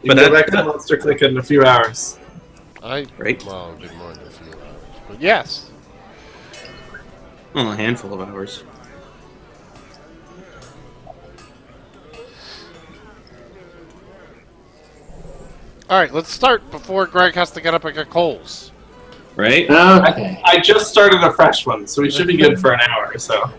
You can go back to Monster Click in a few hours. Right. Well, a bit more than a few hours. But yes. Well, a handful of hours. Alright, let's start before Greg has to get up and get coals. Right? Okay. I just started a fresh one, so we should be good for an hour or so.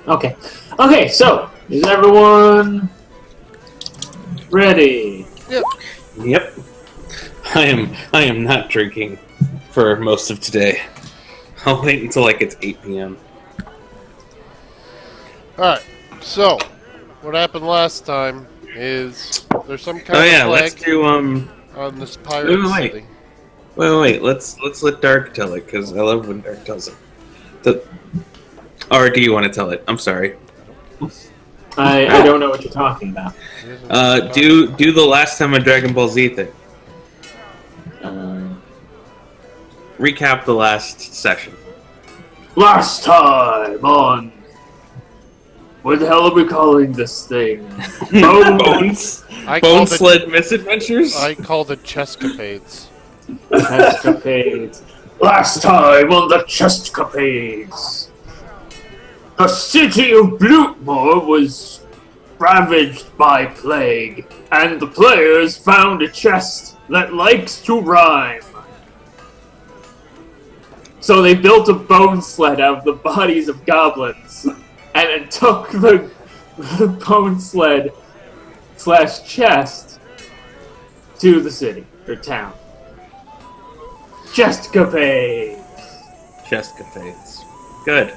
Okay. Okay, so, is everyone ready? Yep. I am not drinking for most of today. I'll wait until like it's 8 p.m. Alright, so, what happened last time is there's some kind Oh yeah, of let's flag do on this pirate wait. city. Wait. Let's let Dark tell it because I love when Dark tells it. Or do you want to tell it? I'm sorry. I don't know what you're talking about. Do the last time a Dragon Ball Z thing. Recap the last session. Last time on... What the hell are we calling this thing? Bones. I Bone called it- Sled Misadventures. I called it Chescapades. Chestcapades. Last time on the Chestcapades. The city of Blutmore was ravaged by plague, and the players found a chest that likes to rhyme. So they built a bone sled out of the bodies of goblins, and it took the bone sled / chest to the city, or town. Chestcapades! Chestcapades. Good.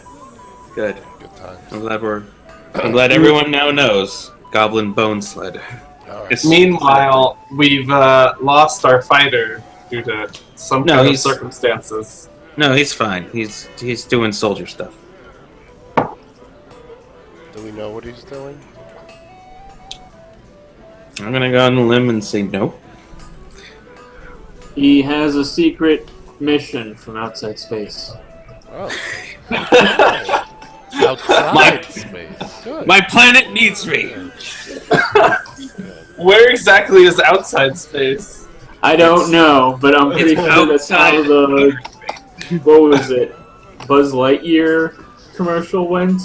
Good times. I'm glad everyone now knows Goblin Bone Sled. Alright. Meanwhile, we've lost our fighter due to some kind of circumstances. No, he's fine. He's doing soldier stuff. Do we know what he's doing? I'm gonna go on the limb and say no. He has a secret mission from outside space. Oh. Outside space. Good. My planet needs me. Where exactly is outside space? I don't know, but I'm pretty sure that's how the... What was it? Buzz Lightyear commercial went?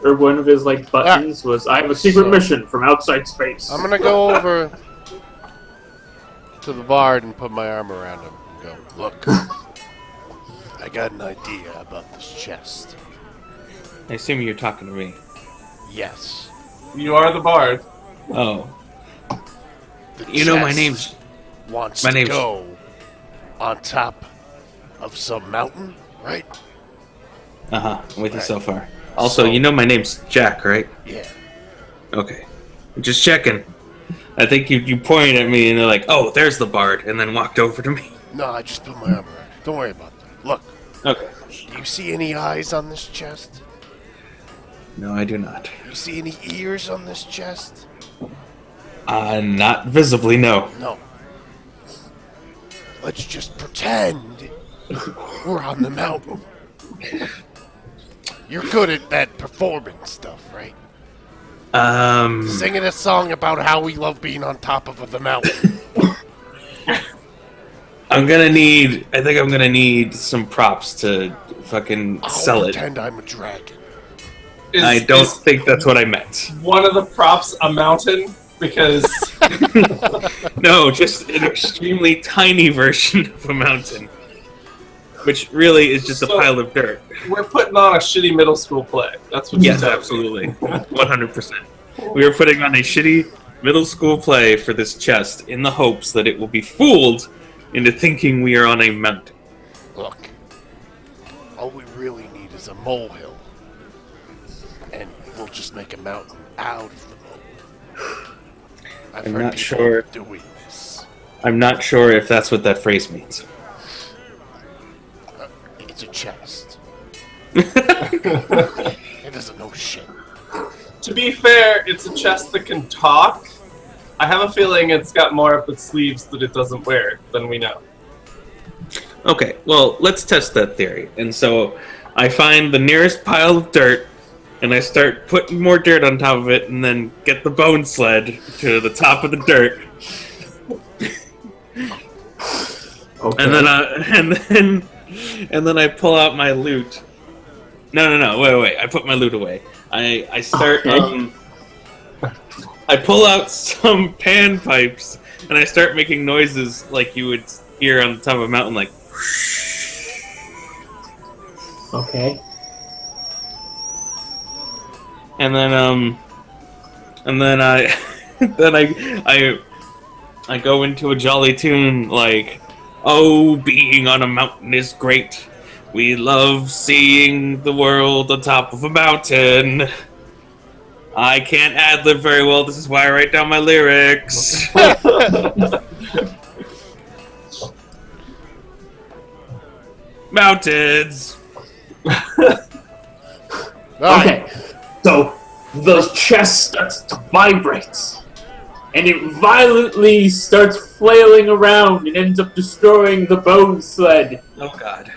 Or one of his, like, buttons was, I have a secret mission from outside space. I'm gonna go over to the bard and put my arm around him and go, look, I got an idea about this chest. I assume you're talking to me. Yes. You are the bard. Oh. The You know my chest name's... wants my to name's- go on top of some mountain, right? Uh-huh. I'm with you Right. so far. Also, you know my name's Jack, right? Yeah. Okay. Just checking. I think you pointed at me and they're like, oh, there's the bard, and then walked over to me. No, I just put my arm around. Don't worry about that. Look, Okay. do you see any eyes on this chest? No, I do not. You see any ears on this chest? Not visibly, no. No. Let's just pretend we're on the mountain. You're good at that performance stuff, right? Singing a song about how we love being on top of the mountain. I think I'm gonna need some props to fucking sell I'll it. pretend I'm a dragon. I don't think that's what I meant. One of the props a mountain? Because No, just an extremely tiny version of a mountain. Which really is just a pile of dirt. we're putting on a shitty middle school play. That's what Yes, you said. absolutely. 100%. We are putting on a shitty middle school play for this chest in the hopes that it will be fooled into thinking we are on a mountain. Look, all we really need is a molehill. And we'll just make a mountain out of the molehill. I've I'm heard not people sure. doing this. I'm not sure if that's what that phrase means. It's a chest. It doesn't know shit. To be fair, it's a chest that can talk. I have a feeling it's got more up its sleeves that it doesn't wear than we know. Okay, well, let's test that theory. And so I find the nearest pile of dirt, and I start putting more dirt on top of it, and then get the bone sled to the top of the dirt. Okay. And then I pull out my loot. No, wait, I put my loot away. I start, I pull out some pan pipes, and I start making noises like you would hear on the top of a mountain, like... Okay. And then I, I go into a jolly tune like, "Oh, being on a mountain is great. We love seeing the world on top of a mountain." I can't ad-lib very well. This is why I write down my lyrics. Mountains. Okay. So the chest starts to vibrate, and it violently starts flailing around and ends up destroying the bone sled. Oh God.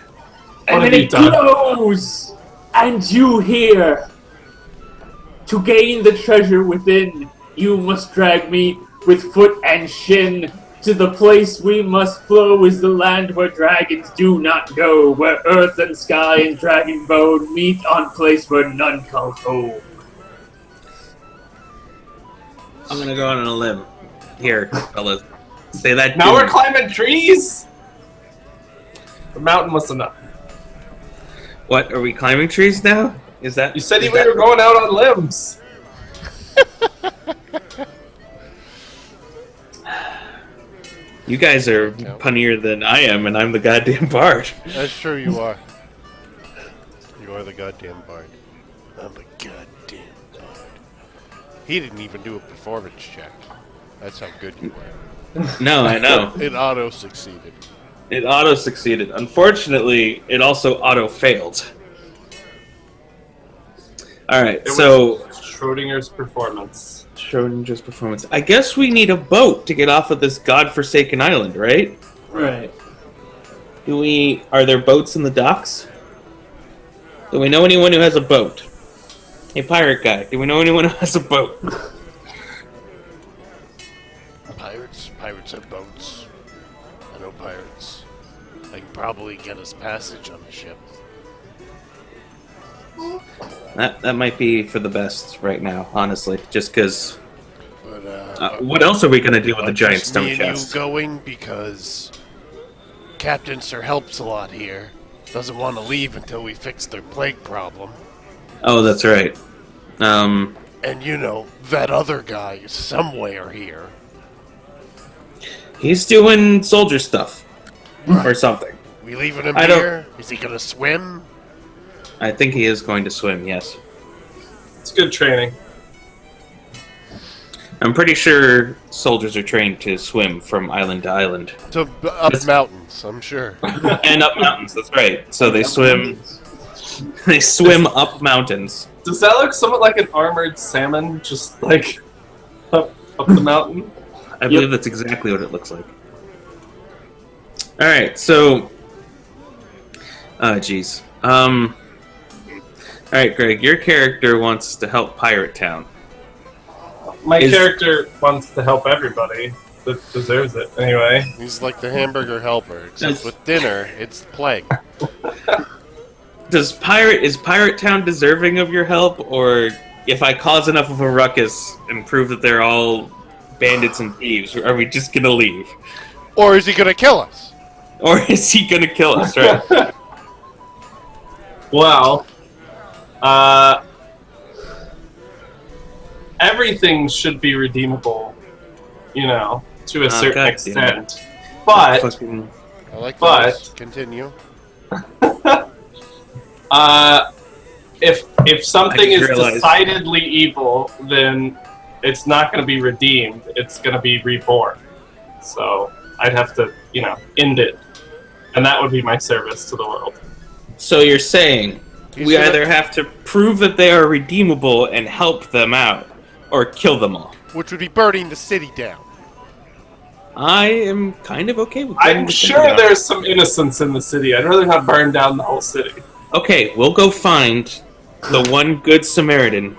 And then it glows, and you hear, "To gain the treasure within, you must drag me with foot and shin. To the place we must flow is the land where dragons do not go, where earth and sky and dragon bone meet on place where none call home." I'm gonna go on a limb. Here, fellas. Say that. Now we're climbing trees? The mountain was enough. What, are we climbing trees now? Is that... You said we were going out on limbs. You guys are punnier than I am, and I'm the goddamn bard. That's true, you are. You are the goddamn bard. I'm the goddamn bard. He didn't even do a performance check. That's how good you were. No, I know. It auto-succeeded. It auto-succeeded. Unfortunately, it also auto-failed. Alright, so... Schrodinger's performance. Schrodinger's performance. I guess we need a boat to get off of this godforsaken island, right? Right. Are there boats in the docks? Do we know anyone who has a boat? Hey, pirate guy, do we know anyone who has a boat? Pirates have boats. I know pirates. I can probably get us passage on the ship. That might be for the best right now, honestly. Just because... But, what else are we going to do with the giant just stone me and chest? you going because Captain Sir Helps-a-Lot here doesn't want to leave until we fix their plague problem. Oh, that's right. And you know, that other guy is somewhere here. He's doing soldier stuff. Or something. We leaving him here? Is he gonna swim? I think he is going to swim, yes. It's good training. I'm pretty sure soldiers are trained to swim from island to island. To up mountains, I'm sure. And up mountains, that's right. So they swim... They swim up mountains. Does that look somewhat like an armored salmon, just like up the mountain? I believe that's exactly what it looks like. Alright, so... Oh, jeez. Alright, Greg, your character wants to help Pirate Town. My character wants to help everybody that deserves it, anyway. He's like the hamburger helper, except with dinner, it's the plague. Is Pirate Town deserving of your help, or if I cause enough of a ruckus and prove that they're all bandits and thieves, are we just gonna leave? Or is he gonna kill us? Or is he gonna kill us, right? Well, everything should be redeemable, to a certain extent. But, I like those. Continue. if something is decidedly evil, then it's not going to be redeemed. It's going to be reborn. So I'd have to, end it, and that would be my service to the world. So you're saying we either have to prove that they are redeemable and help them out, or kill them all. Which would be burning the city down. I am kind of okay with I'm sure there's some innocence in the city. I'd rather not burn down the whole city. Okay, we'll go find the one good Samaritan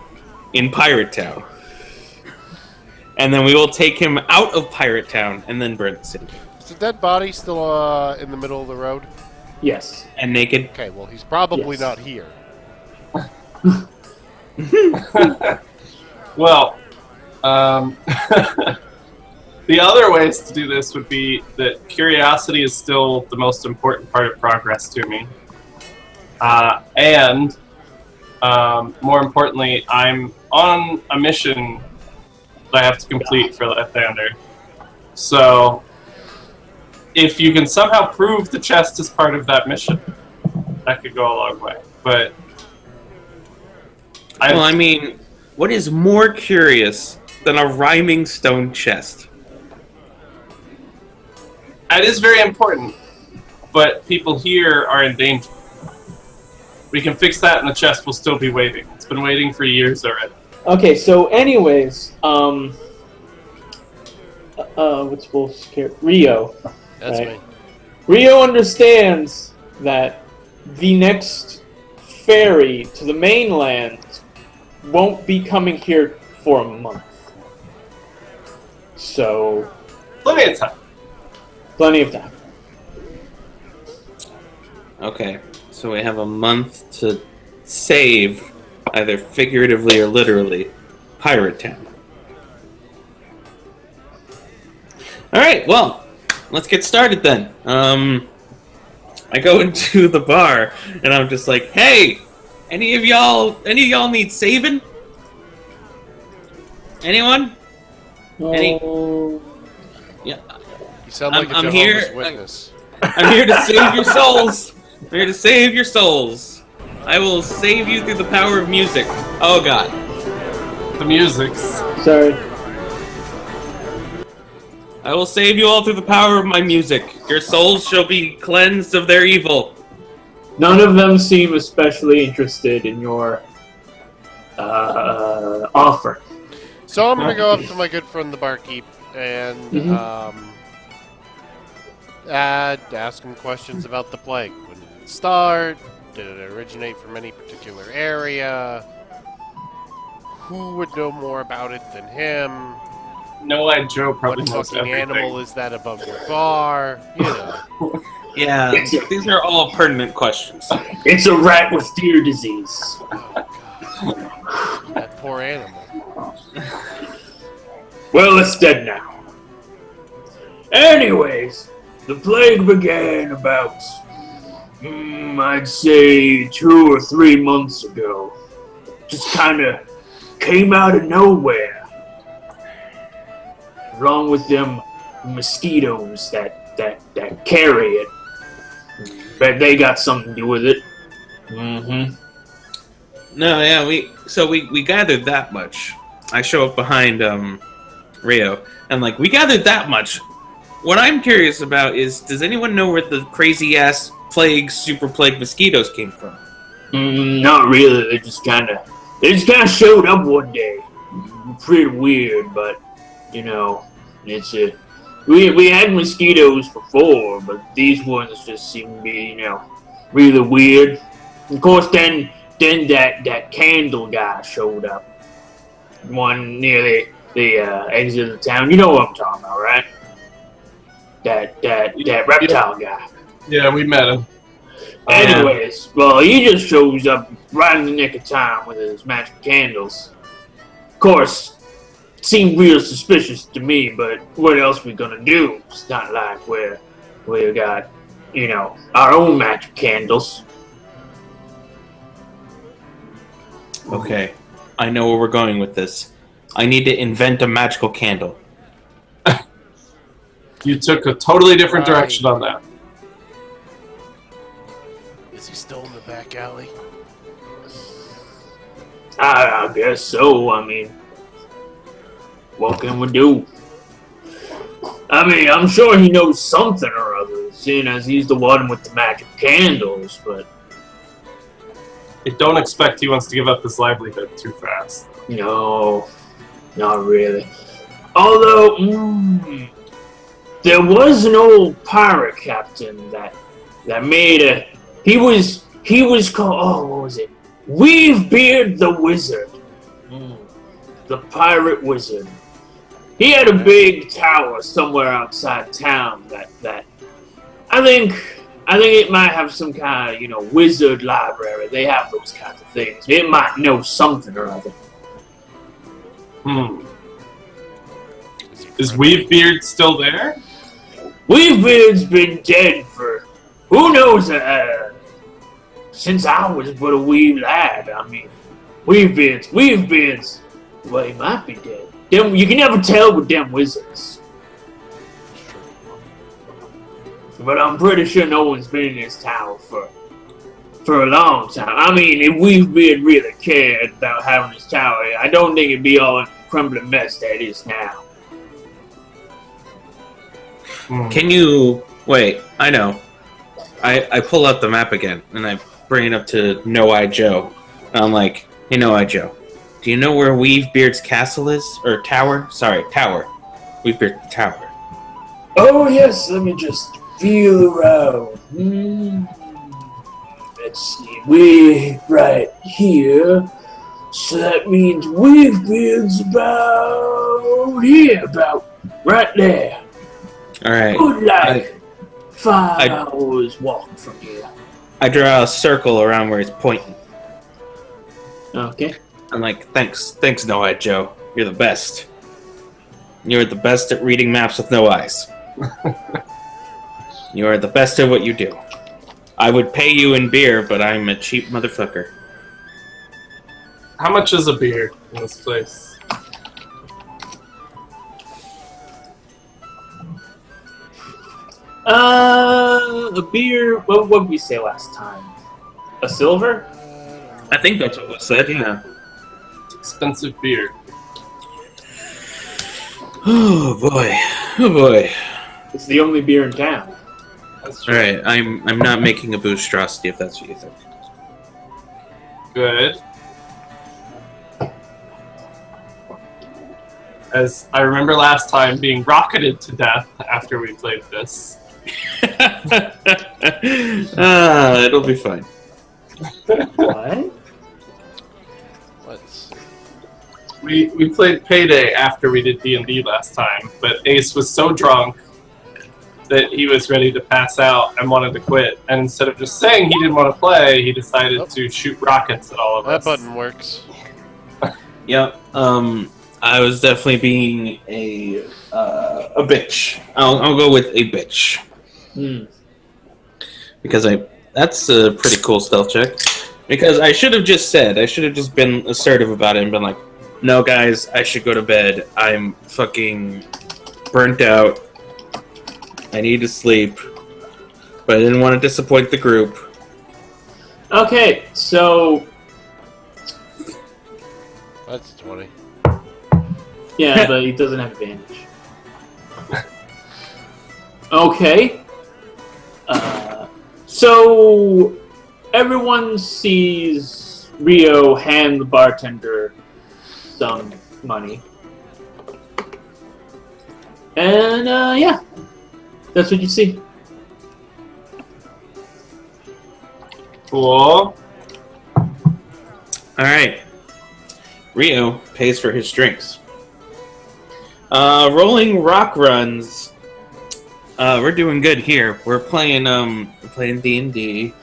in Pirate Town. And then we will take him out of Pirate Town and then burn the city. Is the dead body still in the middle of the road? Yes. And naked. Okay, well, he's probably Yes. not here. Well, the other ways to do this would be that curiosity is still the most important part of progress to me. And more importantly, I'm on a mission that I have to complete for Lathander. So, if you can somehow prove the chest is part of that mission, that could go a long way. But Well, I mean, what is more curious than a rhyming stone chest? that is very important. But people here are in danger. We can fix that, and the chest will still be waiting. It's been waiting for years already. Okay, so anyways, what's Wolf's character? Rio. That's Right. me. Rio understands that the next ferry to the mainland won't be coming here for a month. So, Plenty of time. plenty of time. Okay, so we have a month to save, either figuratively or literally, Pirate Town. Alright, well, let's get started then. I go into the bar, and I'm just like, hey, any of y'all need saving? Anyone? Any- Oh, Yeah, You sound like I'm a here- Jehovah's Witness. I'm here to save your souls. I'm here to save your souls. I will save you through the power of music. Oh god. The music's. sorry. I will save you all through the power of my music. Your souls shall be cleansed of their evil. None of them seem especially interested in your offer. So I'm gonna go up to my good friend the barkeep and ask him questions about the plague. When did it start? Did it originate from any particular area? Who would know more about it than him? No-eyed Joe probably What knows fucking everything. animal is that above your bar? You know. Yeah, these are all pertinent questions. It's a rat with deer disease. Oh, God. That poor animal. Well, it's dead now. Anyways, the plague began about, I'd say 2 or 3 months ago. Just kind of came out of nowhere. Along with them mosquitoes that carry it. Bet they got something to do with it. Mm-hmm. No, yeah, we gathered that much. I show up behind Rio, and like we gathered that much. What I'm curious about is, does anyone know where the crazy ass super plague mosquitoes came from? Not really. They just kind of showed up one day. Pretty weird, but you know, it's we had mosquitoes before, but these ones just seem to be, you know, really weird. Of course, then that candle guy showed up. One near the exit of the town. You know what I'm talking about, right? That reptile guy. Yeah, we met him. Anyways, well, he just shows up right in the nick of time with his magic candles. Of course, it seemed real suspicious to me, but what else we gonna do? It's not like we got, you know, our own magic candles. Okay, I know where we're going with this. I need to invent a magical candle. You took a totally different Right. direction on that. Is he still in the back alley? I guess so. I mean, what can we do? I mean, I'm sure he knows something or other, seeing as he's the one with the magic candles, but I don't expect he wants to give up his livelihood too fast. no, not really. Although, there was an old pirate captain that made a. He was called. Oh, what was it? Weavebeard the Wizard. The pirate wizard. He had a big tower somewhere outside town that I think it might have some kind of, wizard library. They have those kinds of things. It might know something or other. Is Weavebeard still there? Weavebeard's been dead for who knows since I was but a wee lad. I mean, Weavebeard's well, he might be dead. You can never tell with them wizards. But I'm pretty sure no one's been in this tower for a long time. I mean, if Weavebeard really cared about having this tower, I don't think it'd be all a crumbling mess that it is now. Can you wait? I know. I pull up the map again and I bring it up to No-Eye Joe. And I'm like, hey, No-Eye Joe, do you know where Weavebeard's castle is? Or tower? Sorry, tower. Weavebeard's tower. Oh yes, let me just feel around. Let's see, we're right here. So that means Weavebeard's about here, about right there. Alright. Good like 5 hours walk from here. I draw a circle around where he's pointing. Okay. I'm like, thanks No-Eye Joe. You're the best. You're the best at reading maps with no eyes. You are the best at what you do. I would pay you in beer, but I'm a cheap motherfucker. How much is a beer in this place? A beer. What did we say last time? A silver? I think that's what was said, yeah. Expensive beer. Oh boy. Oh boy. It's the only beer in town. That's true. Alright, I'm not making a boostrosity if that's what you think. Good. As I remember last time being rocketed to death after we played this. It'll be fine. What? Let's see. We played Payday after we did D&D last time, but Ace was so drunk that he was ready to pass out and wanted to quit. And instead of just saying he didn't want to play, he decided to shoot rockets at all of us. That button works. Yep. I was definitely being a bitch. I'll go with a bitch. Because that's a pretty cool stealth check. Because I should have just been assertive about it and been like, no guys, I should go to bed. I'm fucking burnt out. I need to sleep. But I didn't want to disappoint the group. Okay, so That's 20. yeah, but he doesn't have advantage. Okay. So everyone sees Rio hand the bartender some money. And yeah, that's what you see. Cool. Alright. Rio pays for his drinks. Rolling rock runs. We're doing good here. We're playing D&D.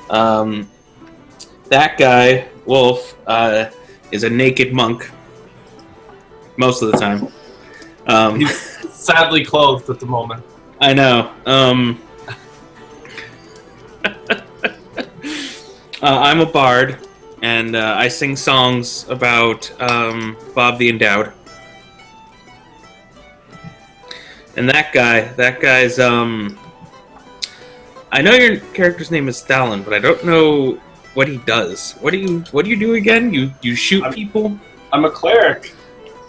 That guy, Wolf, is a naked monk. Most of the time. He's sadly clothed at the moment. I know. I'm a bard, and I sing songs about Bob the Endowed. And that guy's I know your character's name is Stalin, but I don't know what he does. What do you do again? You shoot people? I'm a cleric.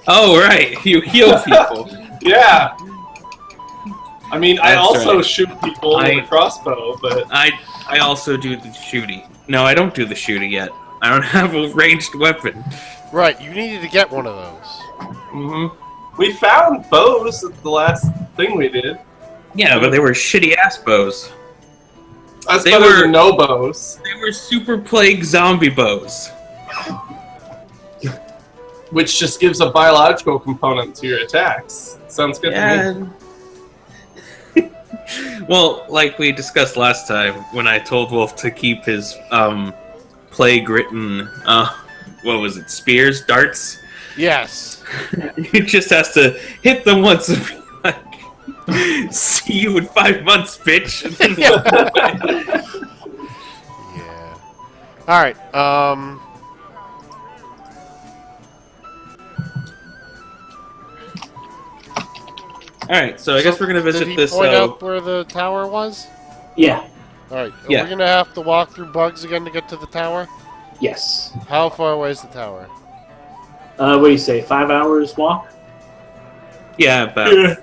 Oh right, you heal people. Yeah. I mean, I That's also right. shoot people with a crossbow, but I also do the shooty. No, I don't do the shooty yet. I don't have a ranged weapon. Right, you needed to get one of those. mhm. We found bows at the last thing we did. Yeah, but they were shitty ass bows. That's They better were- than no bows. They were super plague zombie bows. Which just gives a biological component to your attacks. Sounds good to me. Well, like we discussed last time, when I told Wolf to keep his plague-written, what was it, spears, darts? Yes. He just has to hit them once and be like, "See you in 5 months, bitch." And then Yeah. All right. All right, so I guess we're gonna visit Did he this. point out where the tower was? Yeah. All right. Yeah. We're gonna have to walk through bugs again to get to the tower. Yes. How far away is the tower? What do you say? 5 hours walk? Yeah, about.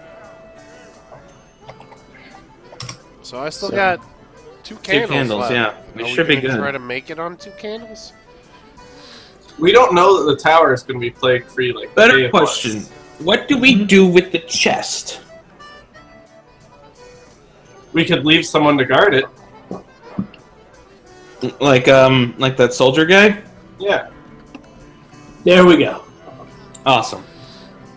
So I still So- got two candles. candles, left. yeah. Are It we should be gonna good. Try to make it on 2 candles. We don't know that the tower is going to be plague free like the Better cave was. question: what do we do with the chest? We could leave someone to guard it. Like that soldier guy? Yeah. There we go. Awesome.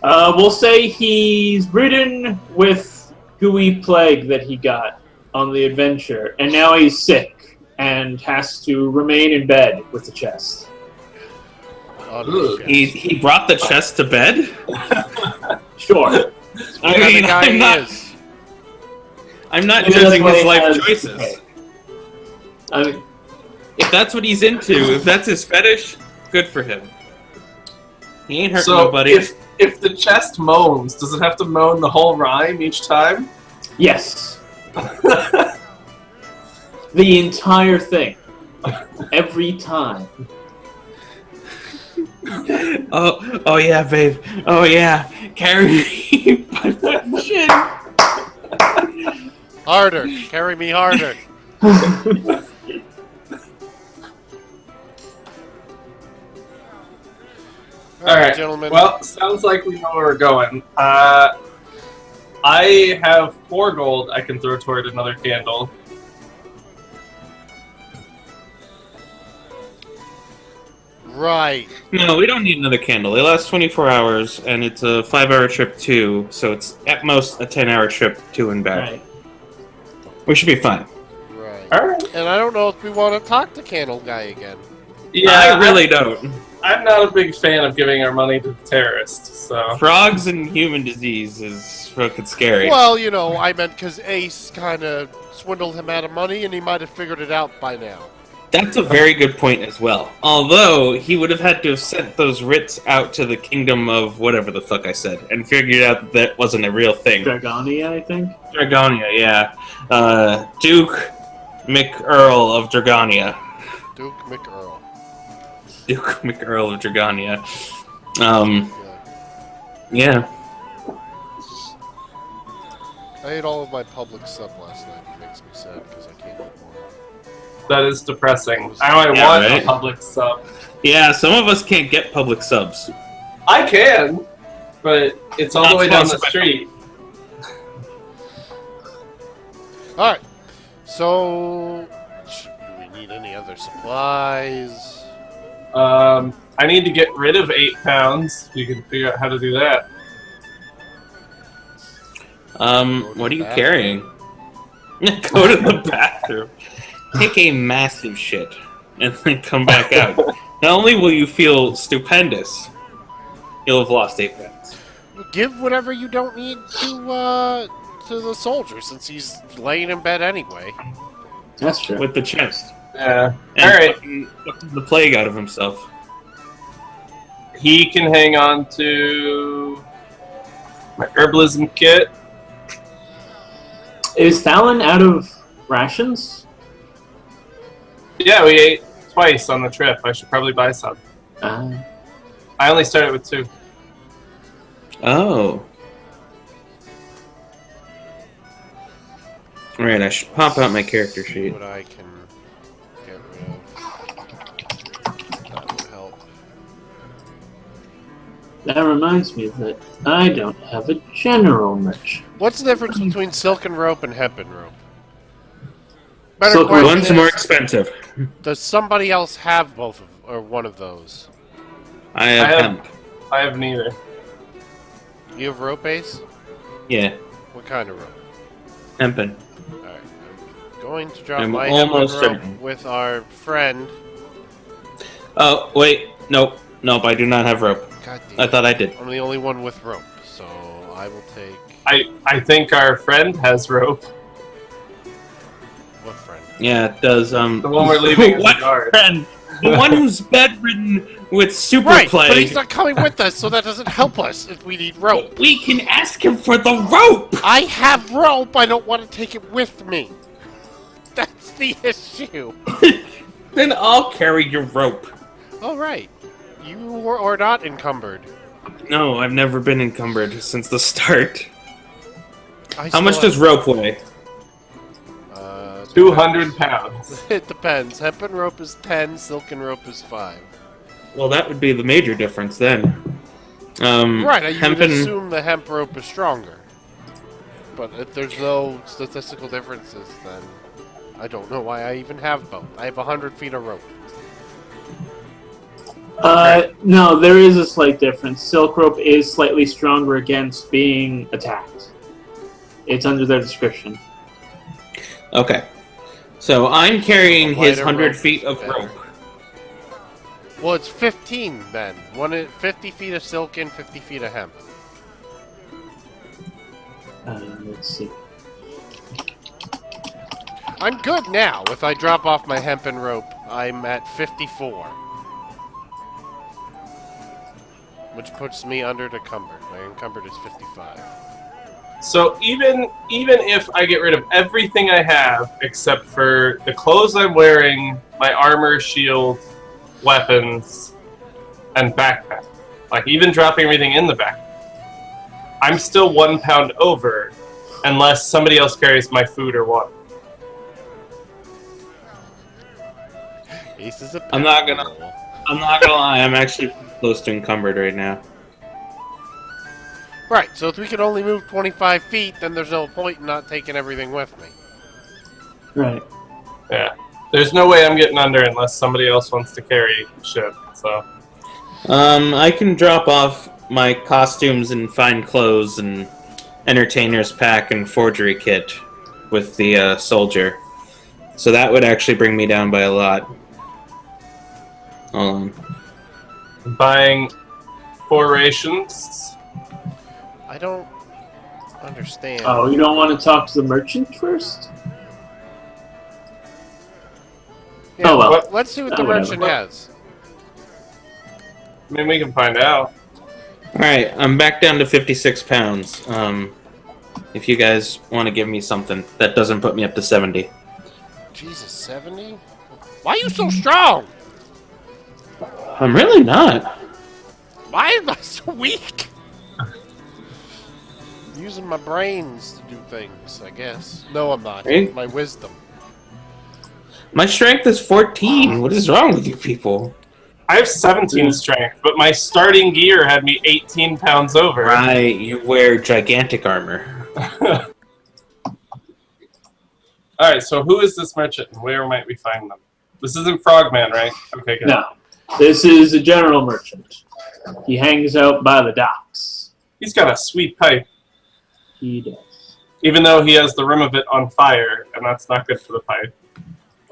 We'll say he's ridden with gooey plague that he got on the adventure, and now he's sick and has to remain in bed with the chest. Oh, shit. He brought the chest to bed? Sure. What kind of guy he is. I'm not Maybe judging that's his why he life has- choices. okay. I mean, If that's what he's into, if that's his fetish, good for him. He ain't hurting So nobody. if the chest moans, does it have to moan the whole rhyme each time? yes. The entire thing. Every time. Oh yeah, babe. Oh yeah. Carry me by foot and shin. Harder. Carry me harder. All right, gentlemen. Well, sounds like we know where we're going. I have 4 gold I can throw toward another candle. Right. No, we don't need another candle. They last 24 hours, and it's a 5-hour trip too, so it's at most a 10-hour trip to and back. Right. We should be fine. Right. All right. And I don't know if we want to talk to Candle Guy again. Yeah, I really don't. I'm not a big fan of giving our money to the terrorists. So Frogs and human disease is fucking scary. Well, you know, I meant because Ace kind of swindled him out of money, and he might have figured it out by now. That's a very good point as well. Although, he would have had to have sent those writs out to the kingdom of whatever the fuck I said, and figured out that that wasn't a real thing. Dragonia, I think. Dragonia, yeah. Duke McEarl of Dragonia. Duke McEarl. Duke McEarl of Dragonia. Yeah. Yeah. I ate all of my public sub last night. It makes me sad because I can't eat more. that is depressing. I only Yeah, want right? a public sub. Yeah, some of us can't get public subs. I can, but it's all Not the way down the sponsored by- street. All right. So, do we need any other supplies? I need to get rid of 8 pounds. You can figure out how to do that. What are you carrying? Go to the bathroom. Take a massive shit. And then come back out. Not only will you feel stupendous, you'll have lost 8 pounds. Give whatever you don't need to the soldier, since he's laying in bed anyway. That's true. With the chest. Yeah. And All right. fucking the plague out of himself. He can hang on to my herbalism kit. Is Fallon out of rations? Yeah, we ate twice on the trip. I should probably buy some. I only started with 2. Oh. Alright, I should pop out my character sheet. What I can get rid of. That would help. That reminds me that I don't have a general merchant. What's the difference between silken rope and hempen rope? Better Silken rope. question One's more is, expensive. does somebody else have both of, or one of those? I have hemp. I have neither. You have rope, Ace? Yeah, What kind of rope? hempen. Alright, I'm going to drop I'm my hempen almost rope certain. with our friend. Oh, wait. Nope. Nope, I do not have rope. God damn I it. thought I did. I'm the only one with rope, so I will take... I think our friend has rope. What friend? Yeah, it does, The one we're leaving as What a guard. friend? The one who's bedridden with super Right, plague. but he's not coming with us, so that doesn't help us if we need rope. We can ask him for the rope! I have rope, I don't want to take it with me. That's the issue. Then I'll carry your rope. Alright. You are not encumbered. No, I've never been encumbered since the start. How much does rope weigh? 200 pounds. It depends. Hempen rope is 10, silken rope is 5. Well, that would be the major difference then. Right, you would hempen... assume the hemp rope is stronger. But if there's no statistical differences, then I don't know why I even have both. I have 100 feet of rope. No, there is a slight difference. Silk rope is slightly stronger against being attacked. It's under their description. Okay. So I'm carrying his Lighter 100 rope feet is of better. rope. Well, it's 15 then. 50 feet of silken, 50 feet of hemp. Let's see. I'm good now. If I drop off my hempen rope, I'm at 54. Which puts me under encumbered. My encumbered is 55. So even if I get rid of everything I have except for the clothes I'm wearing, my armor, shield, weapons, and backpack, like even dropping everything in the backpack, I'm still 1 pound over, unless somebody else carries my food or water. Ace is a I'm not gonna lie, I'm actually close to encumbered right now. Right, so if we can only move 25 feet, then there's no point in not taking everything with me. Right. Yeah. There's no way I'm getting under unless somebody else wants to carry shit, so... I can drop off my costumes and fine clothes and entertainer's pack and forgery kit with the soldier. So that would actually bring me down by a lot. Hold on. Buying 4 rations. I don't understand. Oh, you don't want to talk to the merchant first? Yeah, oh, well. Let's see what the Oh, whatever. merchant has. I mean, we can find out. Alright, I'm back down to 56 pounds. If you guys want to give me something, that doesn't put me up to 70. Jesus, 70? Why are you so strong? I'm really not. Why am I so weak? Using my brains to do things, I guess. No, I'm not. Right? My wisdom. My strength is 14. What is wrong with you people? I have 17 strength, but my starting gear had me 18 pounds over. Right, you wear gigantic armor. Alright, so who is this merchant and where might we find them? This isn't Frogman, right? Okay, good. No. This is a general merchant. He hangs out by the docks. He's got a sweet pipe, He does. even though he has the rim of it on fire, and that's not good for the pipe.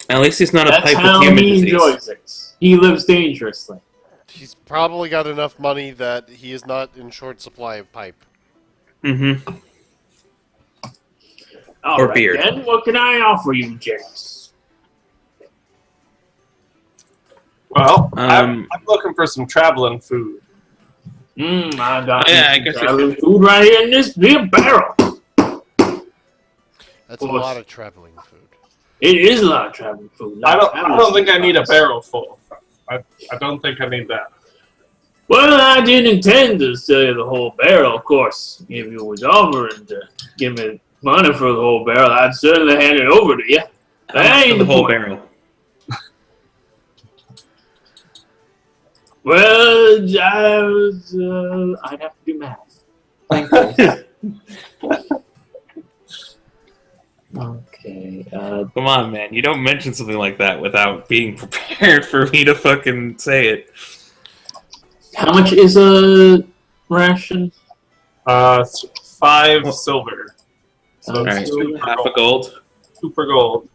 At least he's not a That's pipe how with human he disease. enjoys it. He lives dangerously. He's probably got enough money that he is not in short supply of pipe. Mm-hmm. All Or right, beard. then, what can I offer you, gents? Well, Um, I'm looking for some traveling food. I got Yeah, I guess we traveling food right here in this big barrel. That's a lot of traveling food. It is a lot of traveling food. I don't think I need a barrel full. I don't think I need that. Well, I didn't intend to sell you the whole barrel, of course. If you was offering to give me money for the whole barrel, I'd certainly hand it over to you. How much ain't for the whole point. barrel? Well, I'd have to do math. Thank you. Okay. Come on, man. You don't mention something like that without being prepared for me to fucking say it. How much is a ration? 5 silver. So All right, it's 2 per half a gold. gold. 2 per gold.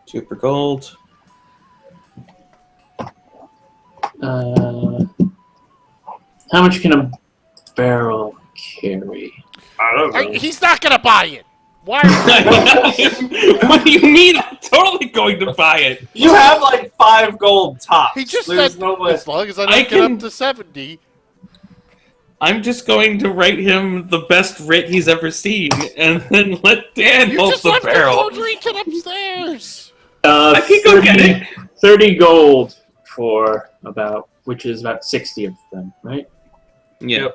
2 per gold. How much can a barrel carry? I don't know. He's not gonna buy it. Why? Are you... What do you mean? I'm totally going to buy it. You have like 5 gold tops. He just There's said no way. as long as I I don't get can- up to 70. I'm just going to write him the best writ he's ever seen, and then let Dan You hold just the left barrel. the Rodrigo upstairs. I can go get it. 30 gold for about, which is about 60 of them, right? Yeah.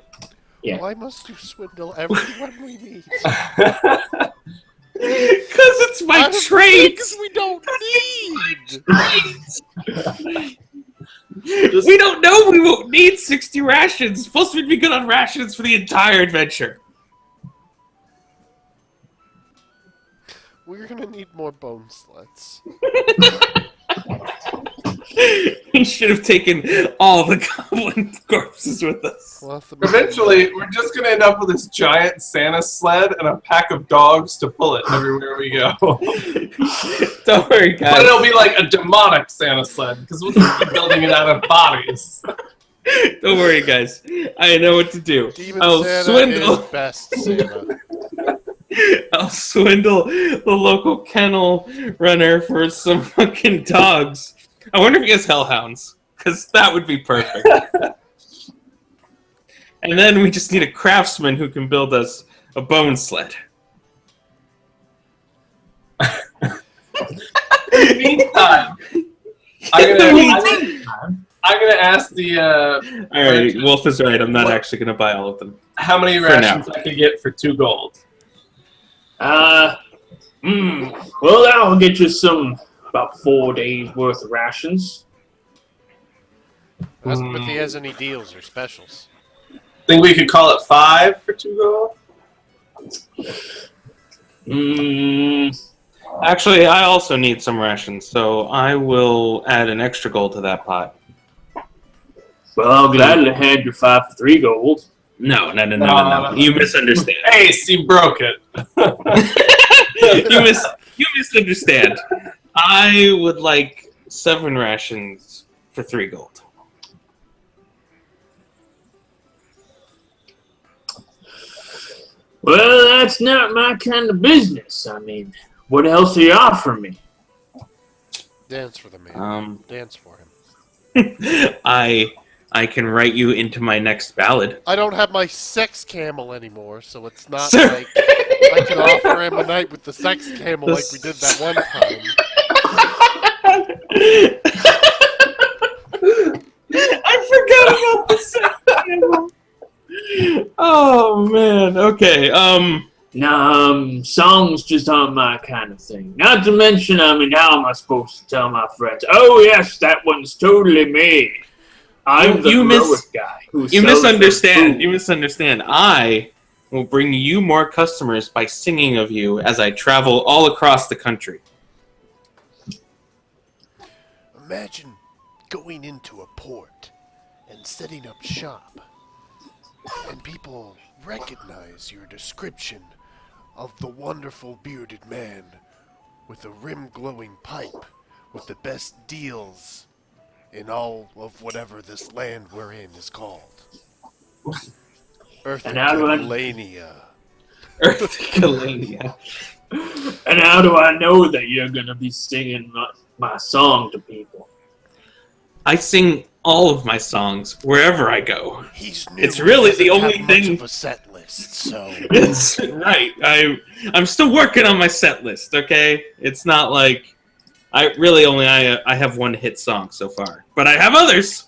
Yeah. Why must you swindle everyone we meet? Because it's my Out of trait. things we don't need. We don't know we won't need 60 rations. Plus, we'd be good on rations for the entire adventure. We're gonna need more bone sleds. We should have taken all the goblin corpses with us. We'll have to- Eventually, we're just gonna end up with this giant Santa sled and a pack of dogs to pull it everywhere we go. Don't worry, guys. But it'll be like a demonic Santa sled because we'll just be building it out of bodies. Don't worry, guys. I know what to do. Demon I'll Santa swindle. is best Santa. I'll swindle the local kennel runner for some fucking dogs. I wonder if he has hellhounds, because that would be perfect. And then we just need a craftsman who can build us a bone sled. In the meantime, I'm gonna ask the Alright, Wolf is right. I'm not actually going to buy all of them. how many For rations now. I could get for 2 gold. Well, that'll get you about 4 days worth of rations. Ask him if he has any deals or specials. Think we could call it 5 for 2 gold? Actually, I also need some rations, so I will add an extra gold to that pot. Well, I'll gladly hand you 5 for 3 gold. No. No. You misunderstand. Ace, you broke it. You misunderstand. I would like 7 rations for 3 gold. Well, that's not my kind of business. I mean, what else are you offering me? Dance for the man. Dance for him. I can write you into my next ballad. I don't have my sex camel anymore, so it's not Sir. like I can offer him a night with the sex camel like we did that one time. I forgot about the second. Oh man. Okay. Nah, songs just aren't my kind of thing. Not to mention, I mean, how am I supposed to tell my friends? Oh yes, that one's totally me. I'm the heroic guy. You misunderstand. You misunderstand. I will bring you more customers by singing of you as I travel all across the country. Imagine going into a port and setting up shop, and people recognize your description of the wonderful bearded man with a rim-glowing pipe with the best deals in all of whatever this land we're in is called. And how do I- Earthiculania. Earthiculania. And how do I know that you're gonna be singing my song to people? I sing all of my songs wherever I go. He's new. It's really He the doesn't only have much thing- of a set list, so It's right. I'm still working on my set list. Okay, it's not like I have one hit song so far, but I have others.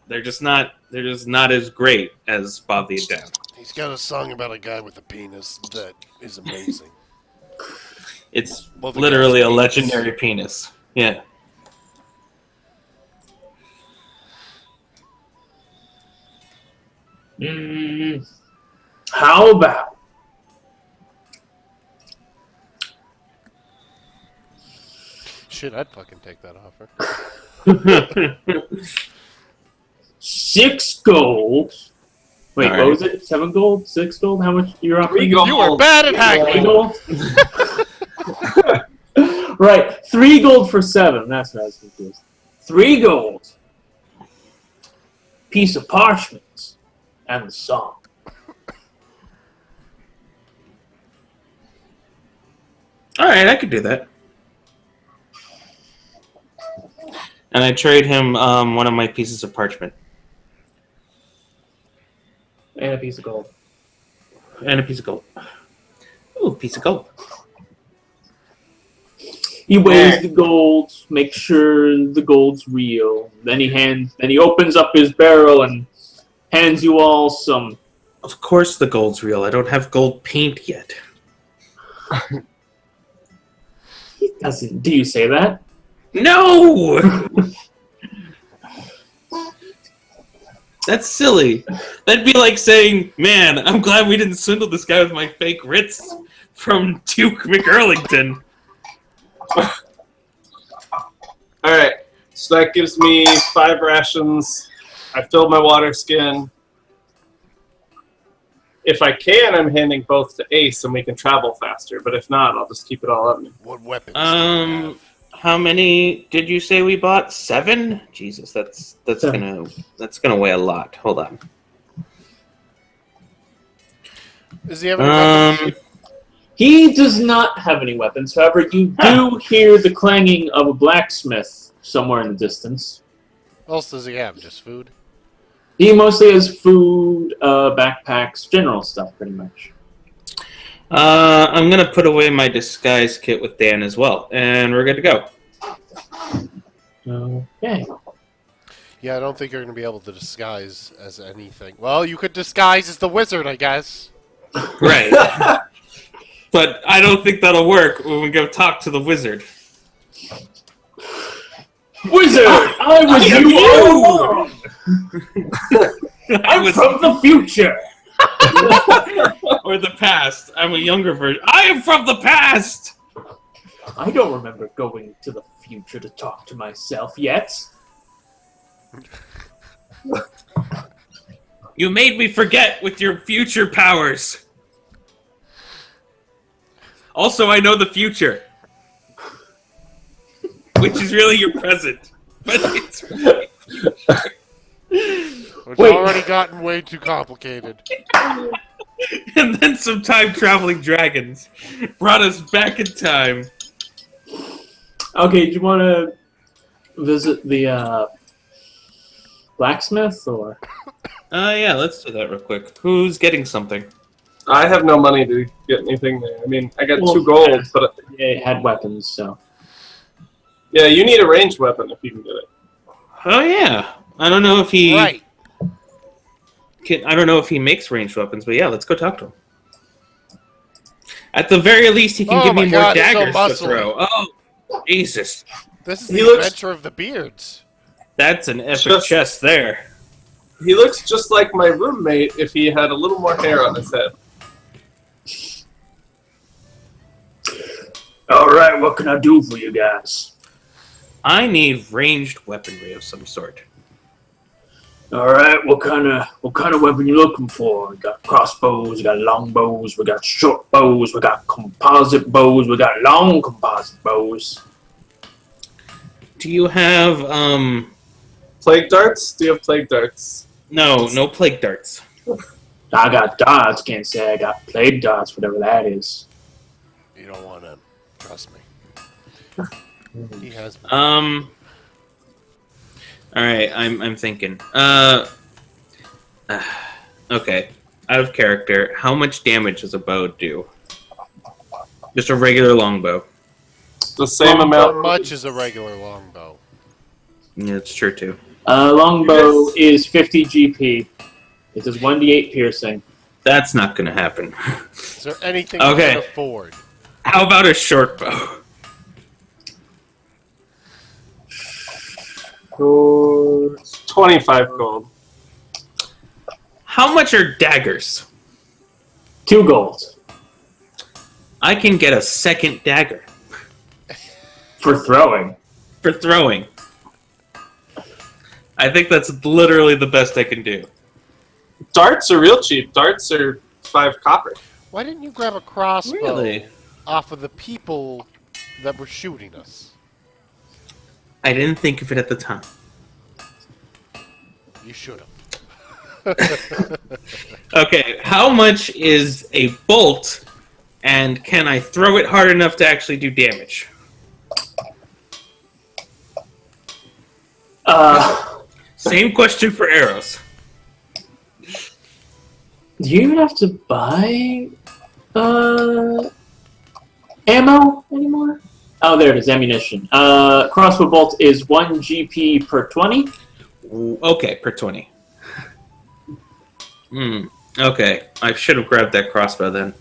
They're just not as great as Bob the Adept. he's got a song about a guy with a penis that is amazing. It's Well, the literally guy's a penis. legendary penis. Yeah. How about Shit, I'd fucking take that offer. 6 gold? Wait, All what right. was it? 7 gold? 6 gold? How much you're offering? 3 gold. You were bad at 3 haggling. gold? Right, 3 gold for 7. That's what I was confused. 3 gold. Piece of parchment. And the song. All right, I could do that. And I trade him one of my pieces of parchment And a piece of gold. and a piece of gold. Ooh, piece of gold. He weighs the gold, makes sure the gold's real. Then he opens up his barrel and hands you all some. Of course, the gold's real. I don't have gold paint yet. He doesn't. Do you say that? No. That's silly. That'd be like saying, "Man, I'm glad we didn't swindle this guy with my fake Ritz from Duke McEarlington." Alright, so that gives me 5 rations. I filled my water skin. If I can, I'm handing both to Ace and we can travel faster, but if not, I'll just keep it all up me. What weapons do you have? How many did you say we bought? 7? Jesus, that's 7. gonna weigh a lot. Hold on. Does he have any weapons? He does not have any weapons. However, you do hear the clanging of a blacksmith somewhere in the distance. What else does he have? Just food? He mostly has food, backpacks, general stuff, pretty much. I'm gonna put away my disguise kit with Dan as well, and we're good to go. Okay. Yeah, I don't think you're going to be able to disguise as anything. Well, you could disguise as the wizard, I guess. Right. But I don't think that'll work when we go talk to the wizard. Wizard! I was you all along! I'm from the future! Or the past. I'm a younger version. I am from the past! I don't remember going to the future to talk to myself yet. You made me forget with your future powers. Also, I know the future. Which is really your present. But it's really It's Wait. already gotten way too complicated. And then some time-traveling dragons brought us back in time. Okay, do you want to visit the blacksmith, or? Yeah, let's do that real quick. Who's getting something? I have no money to get anything there. I mean, I got Well, 2 gold, but It had weapons, so. yeah, you need a ranged weapon if you can get it. Oh yeah, I don't know if he. Right. I don't know if he makes ranged weapons, but yeah, let's go talk to him. At the very least, he can Oh give me my more God, he's so daggers to muscly. throw. Oh, Jesus. This is He the looks- adventure of the beards. That's an epic Just- chest there. He looks just like my roommate if he had a little more hair on his head. Alright, what can I do for you guys? I need ranged weaponry of some sort. Alright, what kind of weapon you looking for? We got crossbows, we got long bows, we got short bows, we got composite bows, we got long composite bows. Do you have, Plague darts? Do you have plague darts? no plague darts. I got darts, can't say I got plague darts, whatever that is. You don't want to. Trust me. He has. Alright, I'm thinking. Okay. Out of character, how much damage does a bow do? Just a regular longbow. The same How amount. much is a regular longbow? Yeah, that's true too. Longbow is 50 GP. It does 1d8 piercing. That's not gonna happen. Is there anything Okay. you can afford? How about a short bow? For 25 gold. How much are daggers? 2 gold. I can get a second dagger For throwing. for throwing. I think that's literally the best I can do. Darts are real cheap. Darts are 5 copper. Why didn't you grab a crossbow Really? off of the people that were shooting us? I didn't think of it at the time. You should have. Okay, how much is a bolt, and can I throw it hard enough to actually do damage? Same question for arrows. Do you even have to buy ammo anymore? Oh, there it is, ammunition. Crossbow bolt is 1 GP per 20. Okay, per 20. Okay, I should have grabbed that crossbow then.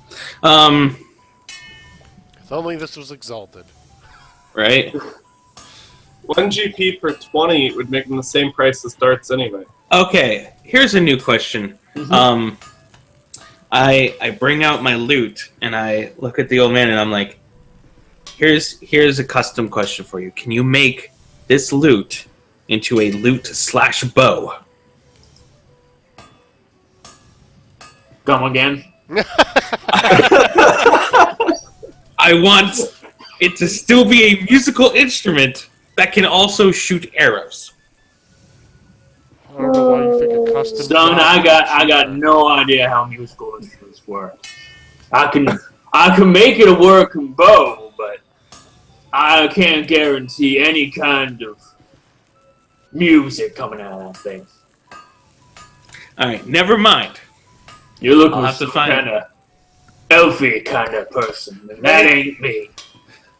If only this was exalted. Right? 1 GP per 20 would make them the same price as darts anyway. Okay, here's a new question. Mhm. I bring out my loot and I look at the old man and I'm like, here's a custom question for you. Can you make this loot into a loot/bow? Come again. I want it to still be a musical instrument that can also shoot arrows. I don't know why you think a custom. Son, I got no idea how musical instruments work. I can make it a working bow, but I can't guarantee any kind of music coming out of that thing. Alright, never mind. You're looking I'll for have to some find- kind of elfy kind of person, and that ain't me.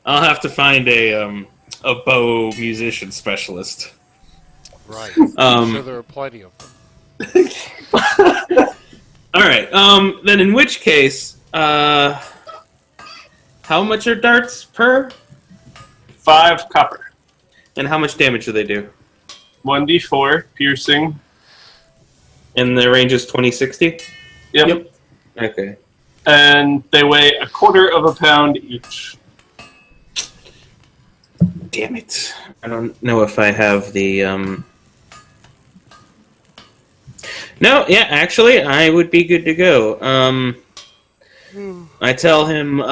I'll have to find a bow musician specialist. Right. I'm sure there are plenty of them. Alright, then in which case, how much are darts per? 5 copper. And how much damage do they do? 1d4 piercing. And the range is 20-60? Yep. Okay. And they weigh 1/4 pound each. Damn it. I don't know if I have the, No, yeah, actually, I would be good to go. I tell him,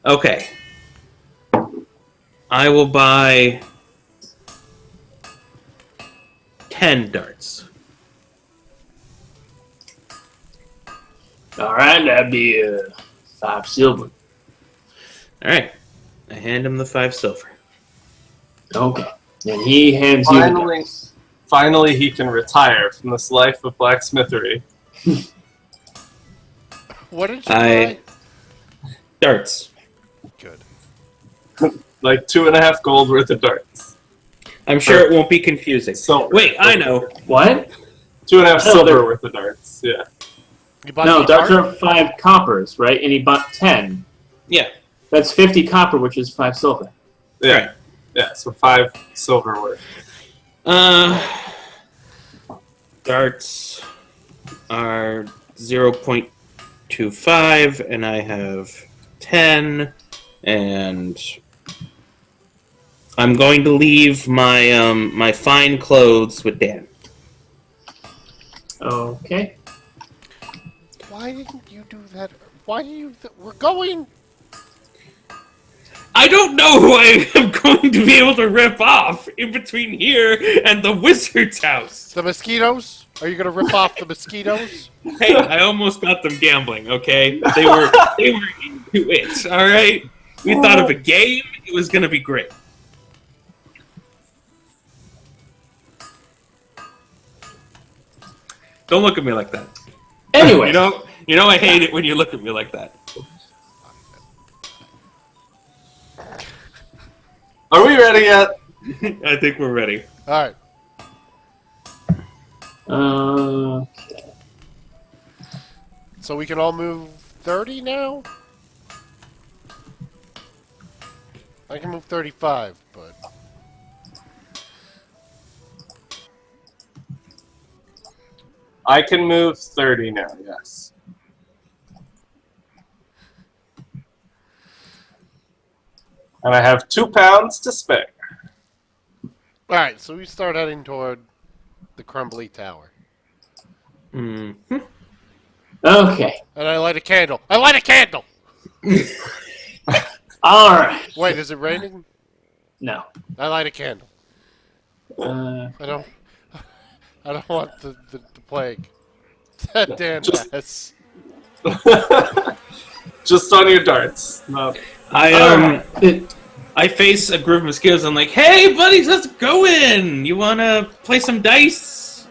okay. I will buy 10 darts. Alright, that'd be 5 silver. Alright. I hand him the 5 silver. Okay. And he hands you the Finally, darts. finally, he can retire from this life of blacksmithery. What did you buy? Darts. Good. Like 2.5 gold worth of darts. I'm sure it won't be confusing. Silver. Wait, I know. What? 2.5 silver they're- worth of darts. Yeah. You bought No, the darts dart? are 5 coppers, right? And he bought 10. Yeah. That's 50 copper, which is 5 silver. Yeah. Right. Yeah. So 5 silver worth. Darts are 0.25, and I have 10, and I'm going to leave my my fine clothes with Dan. Okay. Why didn't you do that? Why do you? We're going. I don't know who I am going to be able to rip off in between here and the wizard's house. The mosquitoes? Are you gonna rip off the mosquitoes? Hey, I almost got them gambling. Okay, they were into it. All right, we thought of a game. It was gonna be great. Don't look at me like that. Anyway. You know I hate it when you look at me like that. Are we ready yet? I think we're ready. All right. So we can all move 30 now? I can move 35, but... I can move 30 now, yes. And I have 2 pounds to spare. Alright, so we start heading toward the crumbly tower. Mm-hmm. Okay. And I light a candle. I light a candle! Alright. Wait, is it raining? No. I light a candle. Uh, I don't want the plague. That damn Just- mess. Just on your darts. No. I face a group of mosquitoes. I'm like, hey, buddies, let's go in. You wanna play some dice?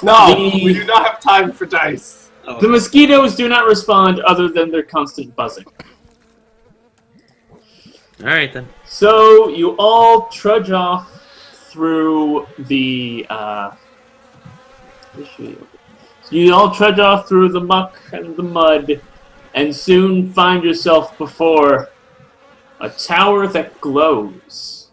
No, we do not have time for dice. Oh, the mosquitoes do not respond other than their constant buzzing. all right then. So you all trudge off through the muck and the mud, and soon find yourself before a tower that glows.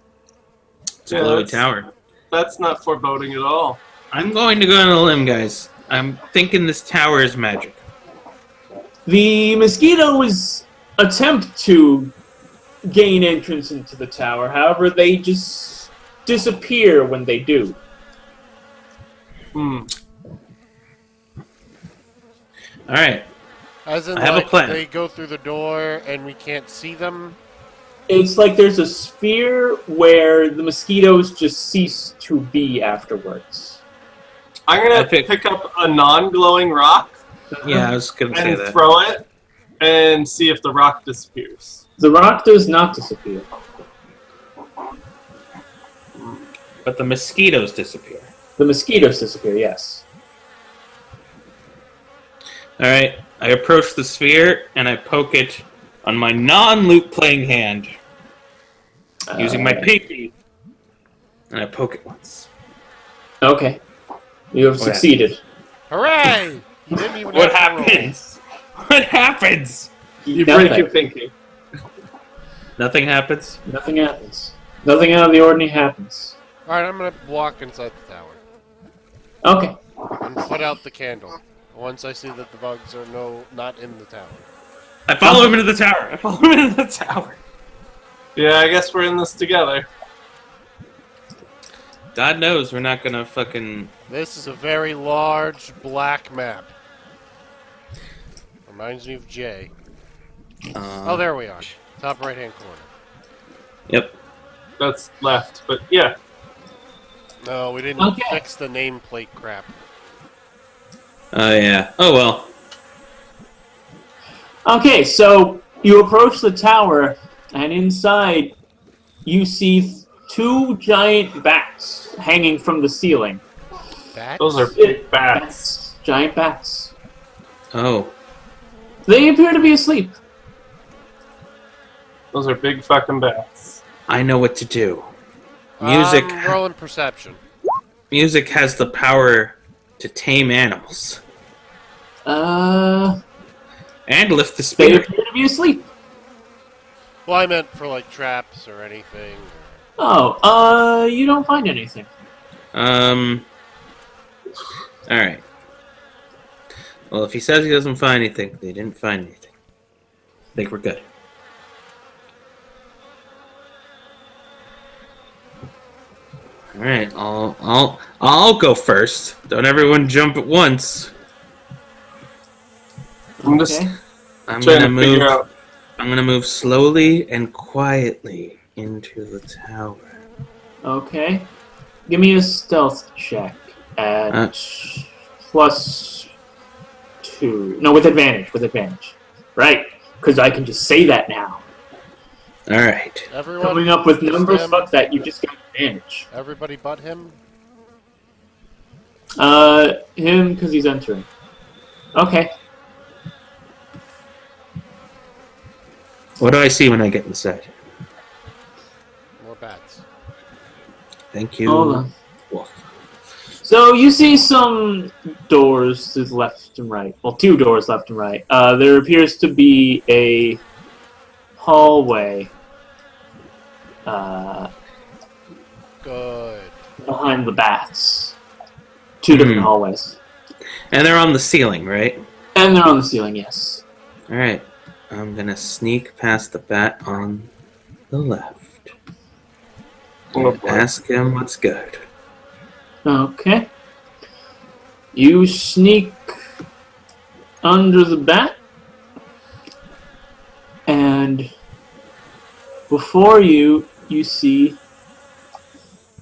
It's a glowy tower. That's not foreboding at all. I'm going to go on a limb, guys. I'm thinking this tower is magic. The mosquitoes attempt to gain entrance into the tower, however, they just disappear when they do. Hmm. All right. As in, I have a plan. they go through the door and we can't see them. It's like there's a sphere where the mosquitoes just cease to be afterwards. I'm gonna pick up a non-glowing rock Yeah, I was gonna say and that. throw it and see if the rock disappears. The rock does not disappear. But the mosquitoes disappear. The mosquitoes disappear, yes. All right. I approach the sphere and I poke it on my non-loot playing hand using my pinky, and I poke it once. Okay. You have succeeded. Hooray! You didn't even What have to roll. happens? What happens? You Nothing. break your pinky. Nothing happens. Nothing happens. Nothing out of the ordinary happens. Alright, I'm gonna walk inside the tower Okay. and put out the candle. Once I see that the bugs are not in the tower. I follow him into the tower. I follow him into the tower. Yeah, I guess we're in this together. God knows we're not gonna fucking. This is a very large black map. Reminds me of Jay. Oh, there we are. Top right hand corner. Yep. That's left, but yeah. No, we didn't Okay. fix the nameplate crap. Oh yeah. Oh well. Okay, so you approach the tower, and inside you see 2 giant bats hanging from the ceiling. Bats? Those are big bats. Giant bats. Oh. They appear to be asleep. Those are big fucking bats. I know what to do. Music. Rolling perception. Music has the power to tame animals Uh, and lift the they spirit. appear to be asleep. Well, I meant for like traps or anything. Oh, you don't find anything. All right. Well, if he says he doesn't find anything, they didn't find anything. I think we're good. All right, I'll go first. Don't everyone jump at once. I'm just Okay. I'm trying gonna to move. figure out. I'm gonna move slowly and quietly into the tower. Okay. Give me a stealth check at +2. No, with advantage. With advantage. Right. Because I can just say that now. All right. Everyone. Coming up with just numbers, him? fuck that. You just got advantage. Everybody but him? Him, because he's entering. Okay. What do I see when I get inside? More bats. Thank you. Hold on. Wolf. So you see some doors to the left and right. Well, 2 doors left and right. There appears to be a hallway Good. behind the bats. 2 different hallways. And they're on the ceiling, right? And they're on the ceiling, yes. Alright. I'm gonna sneak past the bat on the left. Oh, boy. Ask him what's good. Okay. You sneak under the bat, and before you see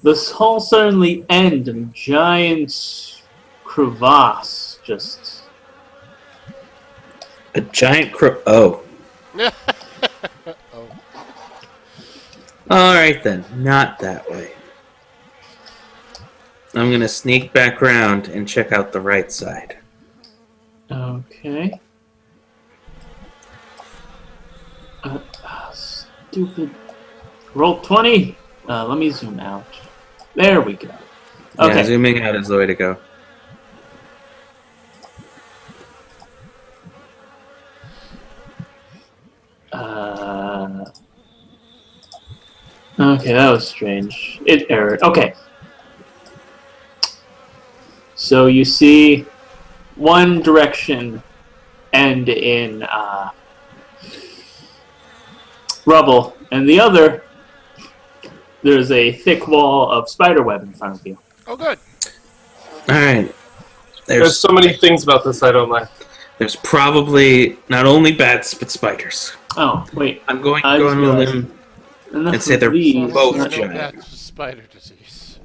this whole suddenly end in a giant crevasse. Just A giant Oh. Oh. Alright then. Not that way. I'm gonna sneak back around and check out the right side. okay. Stupid. Roll 20. Let me zoom out. There we go. Okay. Yeah, zooming out is the way to go. Okay, that was strange. It errored. Okay. So you see one direction end in rubble, and the other, there's a thick wall of spiderweb in front of you. Oh, good. Alright. There's so many things about this I don't like. There's probably not only bats, but spiders. Oh, wait. I'm going I to go just on a realized- limb. Enough I'd say of they're these. both No, giant. that's spider disease.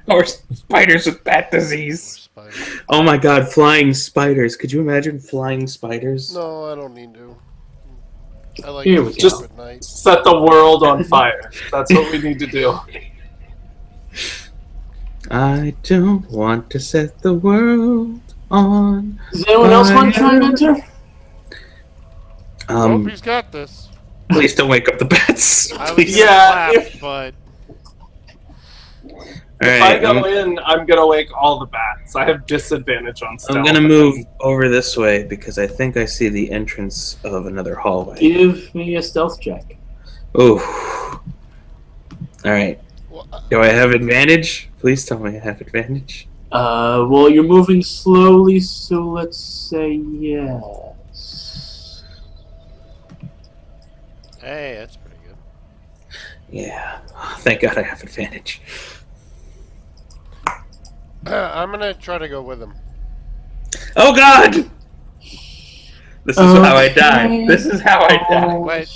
Or spiders with bat Or disease. spider. Oh my god, flying spiders. Could you imagine flying spiders? No, I don't need to. I like Here to we sleep go. at night. Set the world on fire. That's what we need to do. I don't want to set the world on. Does anyone else want to try and enter? Hope he's got this. Please don't wake up the bats. I was Please. gonna Yeah, laugh, but If I Alright, go in, I'm gonna wake all the bats. I have disadvantage on stealth. I'm gonna move over this way because I think I see the entrance of another hallway. Give me a stealth check. Ooh. Alright. well, Do I have advantage? Please tell me I have advantage. Well, you're moving slowly, so let's say yes. hey, that's pretty good. Yeah. Oh, thank God I have advantage. I'm gonna try to go with him. Oh God! This is how I die. Okay. This is how I die. Wait!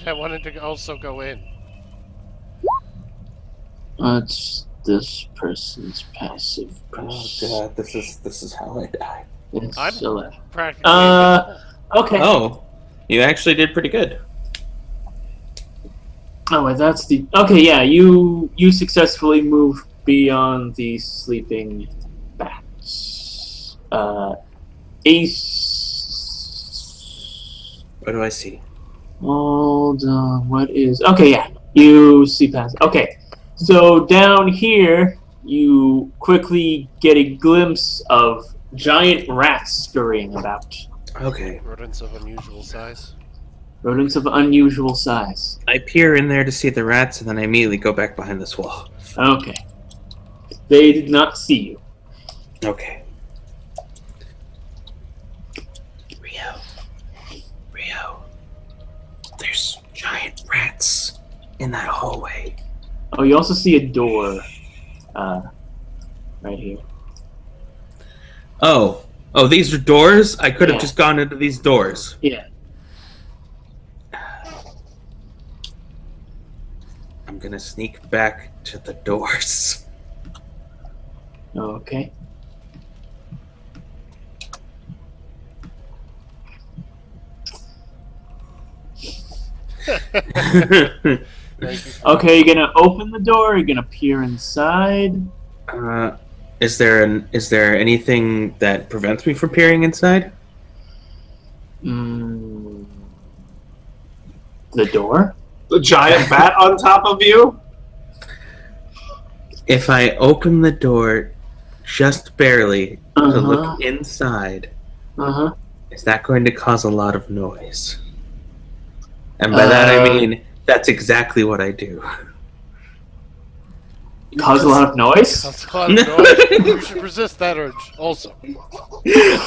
I wanted to also go in. It's this person's passive. Oh God, this is how I die. It's I'm 11. practically Okay. Oh, you actually did pretty good. Oh, wait, that's the. Okay, yeah, you successfully move beyond the sleeping bats. Ace. What do I see? Hold on, what is. Okay, yeah, you see past. Okay, so down here, you quickly get a glimpse of giant rats scurrying about. Okay. rodents of unusual size. Rodents of unusual size. I peer in there to see the rats, and then I immediately go back behind this wall. Okay. They did not see you. Okay. Rio. There's giant rats in that hallway. Oh, you also see a door. Right here. Oh, these are doors? I could have Yeah. just gone into these doors. Yeah. I'm gonna sneak back to the doors. Okay. Thank you. Okay, you're gonna open the door. You're gonna peer inside. Is there anything that prevents me from peering inside? Mm, the door. The giant bat on top of you? If I open the door just barely to Uh-huh. look inside, Uh-huh. is that going to cause a lot of noise? And by that I mean that's exactly what I do. Cause a lot of noise? That's a lot of noise. You should resist that urge, also.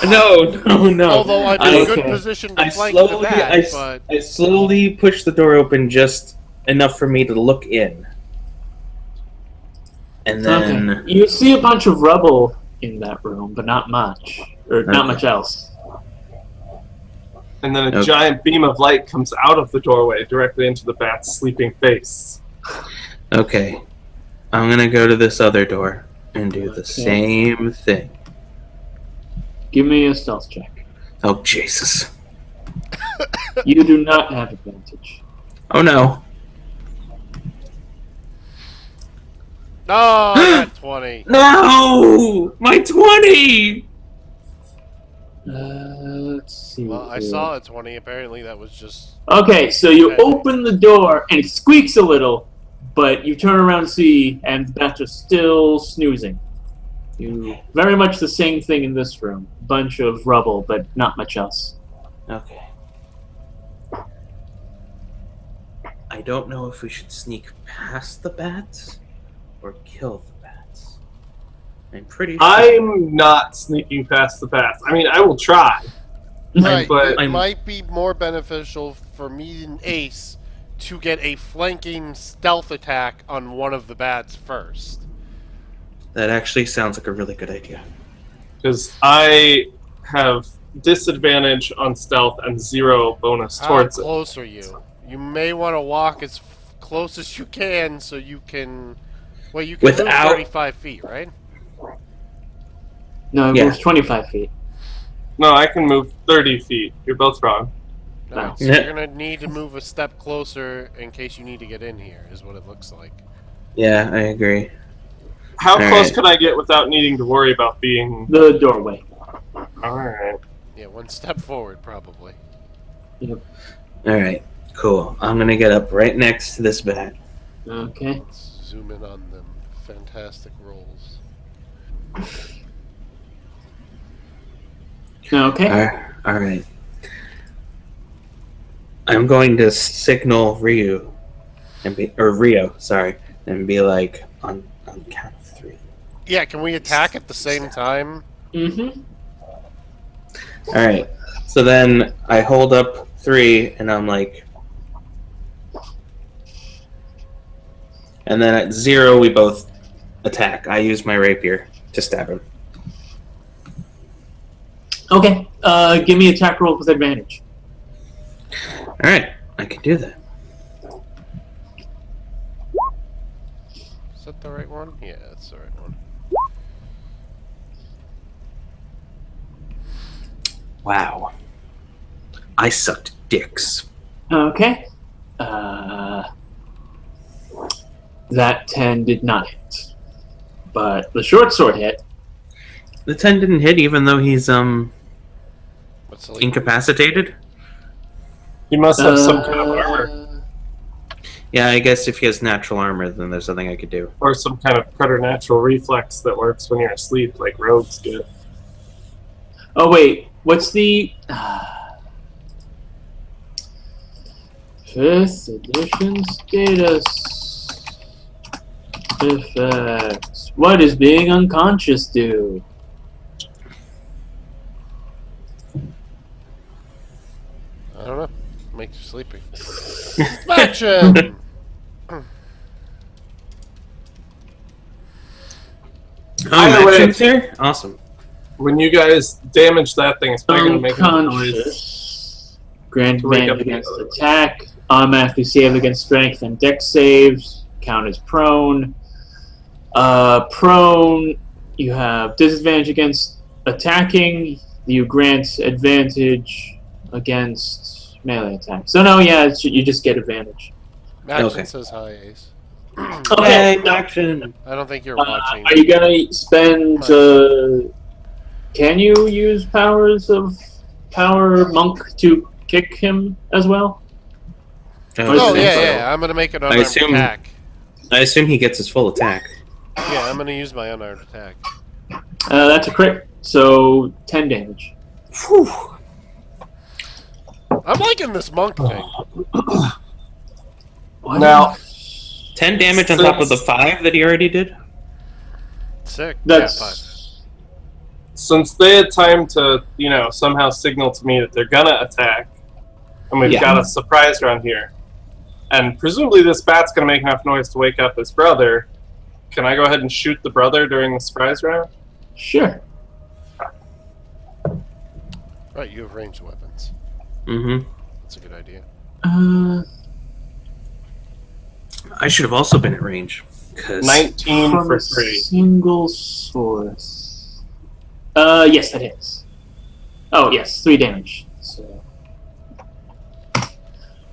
No. Although I'm in a good Okay. position to flank the bat, but... I slowly push the door open just enough for me to look in. And then... Okay. You see a bunch of rubble in that room, but not much. Or not Okay. much else. And then a Okay. giant beam of light comes out of the doorway directly into the bat's sleeping face. Okay. I'm gonna go to this other door and do the same thing. Give me a stealth check. Oh, Jesus. You do not have advantage. Oh, no. No, I got 20. No! My 20! Let's see. Well, I here. saw a 20. Apparently that was just... Okay, so you Okay. open the door and it squeaks a little, but you turn around and see, and the bats are still snoozing. You very much the same thing in this room. Bunch of rubble, but not much else. Okay. I don't know if we should sneak past the bats or kill the bats. I'm pretty sure. I'm not sneaking past the bats. I mean, I will try. Right, but it I'm- might be more beneficial for me and Ace to get a flanking stealth attack on one of the bats first. That actually sounds like a really good idea. Because I have disadvantage on stealth and 0 bonus How towards it. close are you? You may want to walk as close as you can so you can... Well, you can move Without- 35 feet, right? No, it Yeah. moves 25 feet. No, I can move 30 feet. You're both wrong. No, so Yeah. you're going to need to move a step closer in case you need to get in here, is what it looks like. Yeah, I agree. How All close right. could I get without needing to worry about being... The doorway. Alright. Yeah, one step forward, probably. Alright, cool. I'm gonna get up right next to this bat. Okay. Let's zoom in on them fantastic rolls. Okay. Alright. I'm going to signal Ryu and Rio, sorry, and be like on count of 3. Yeah, can we attack at the same time? Mm-hmm. Alright. So then I hold up 3 and I'm like, and then at 0 we both attack. I use my rapier to stab him. Okay. Give me attack roll with advantage. Alright, I can do that. Is that the right one? Yeah, that's the right one. Wow. I sucked dicks. Okay. That 10 did not hit. But the short sword hit. The 10 didn't hit even though he's What's the lead? incapacitated? He must have some kind of armor. Yeah, I guess if he has natural armor then there's nothing I could do. Or some kind of preternatural reflex that works when you're asleep, like rogues do. Oh, wait. What's the... 5th edition status effects. What does being unconscious do? I don't know. Makes you sleepy. Action! Either way- actions here? Awesome. When you guys damage that thing, it's probably going to make a noise. Unconscious. Grant To wake advantage up the against others. attack. Automatically save against strength and dex saves. Count as prone. Prone, you have disadvantage against attacking. You grant advantage against melee attacks. So no, yeah, you just get advantage. Action Okay. says hi, Ace. Okay. Yay, action. I don't think you're watching. Are you gonna spend? Can you use powers of power monk to kick him as well? Oh, I yeah, so. yeah. I'm going to make an unarmed assume- attack. I assume he gets his full attack. Yeah, I'm going to use my unarmed attack. That's a crit. So 10 damage. Whew. I'm liking this monk thing. What? Now, 10 damage on top of the 5 that he already did? Sick. That's Yeah, 5. Since they had time to, somehow signal to me that they're gonna attack, and we've Yeah. got a surprise round here, and presumably this bat's gonna make enough noise to wake up his brother, can I go ahead and shoot the brother during the surprise round? sure. Right, you have ranged weapons. Mm-hmm. That's a good idea. I should have also been at range. 'Cause 19 From for a 3. single source. Yes, that is. Oh, yes, 3 damage.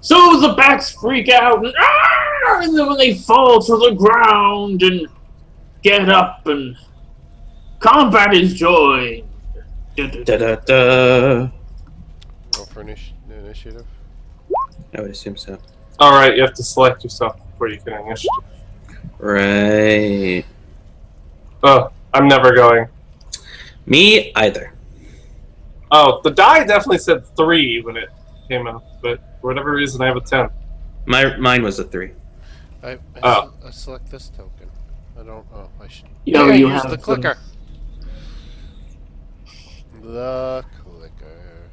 So the bats freak out, and then when they fall to the ground and get up, and combat is joined. Da-da-da. Roll for initiative. I would assume so. Alright, you have to select yourself before you can initiative. Right. Oh, I'm never going. Me either. Oh, the die definitely said 3 when it came up, but for whatever reason I have a 10. Mine was a 3. I Oh. select this token. I don't. Oh, I should. No, Yeah, you use have the clicker. The clicker.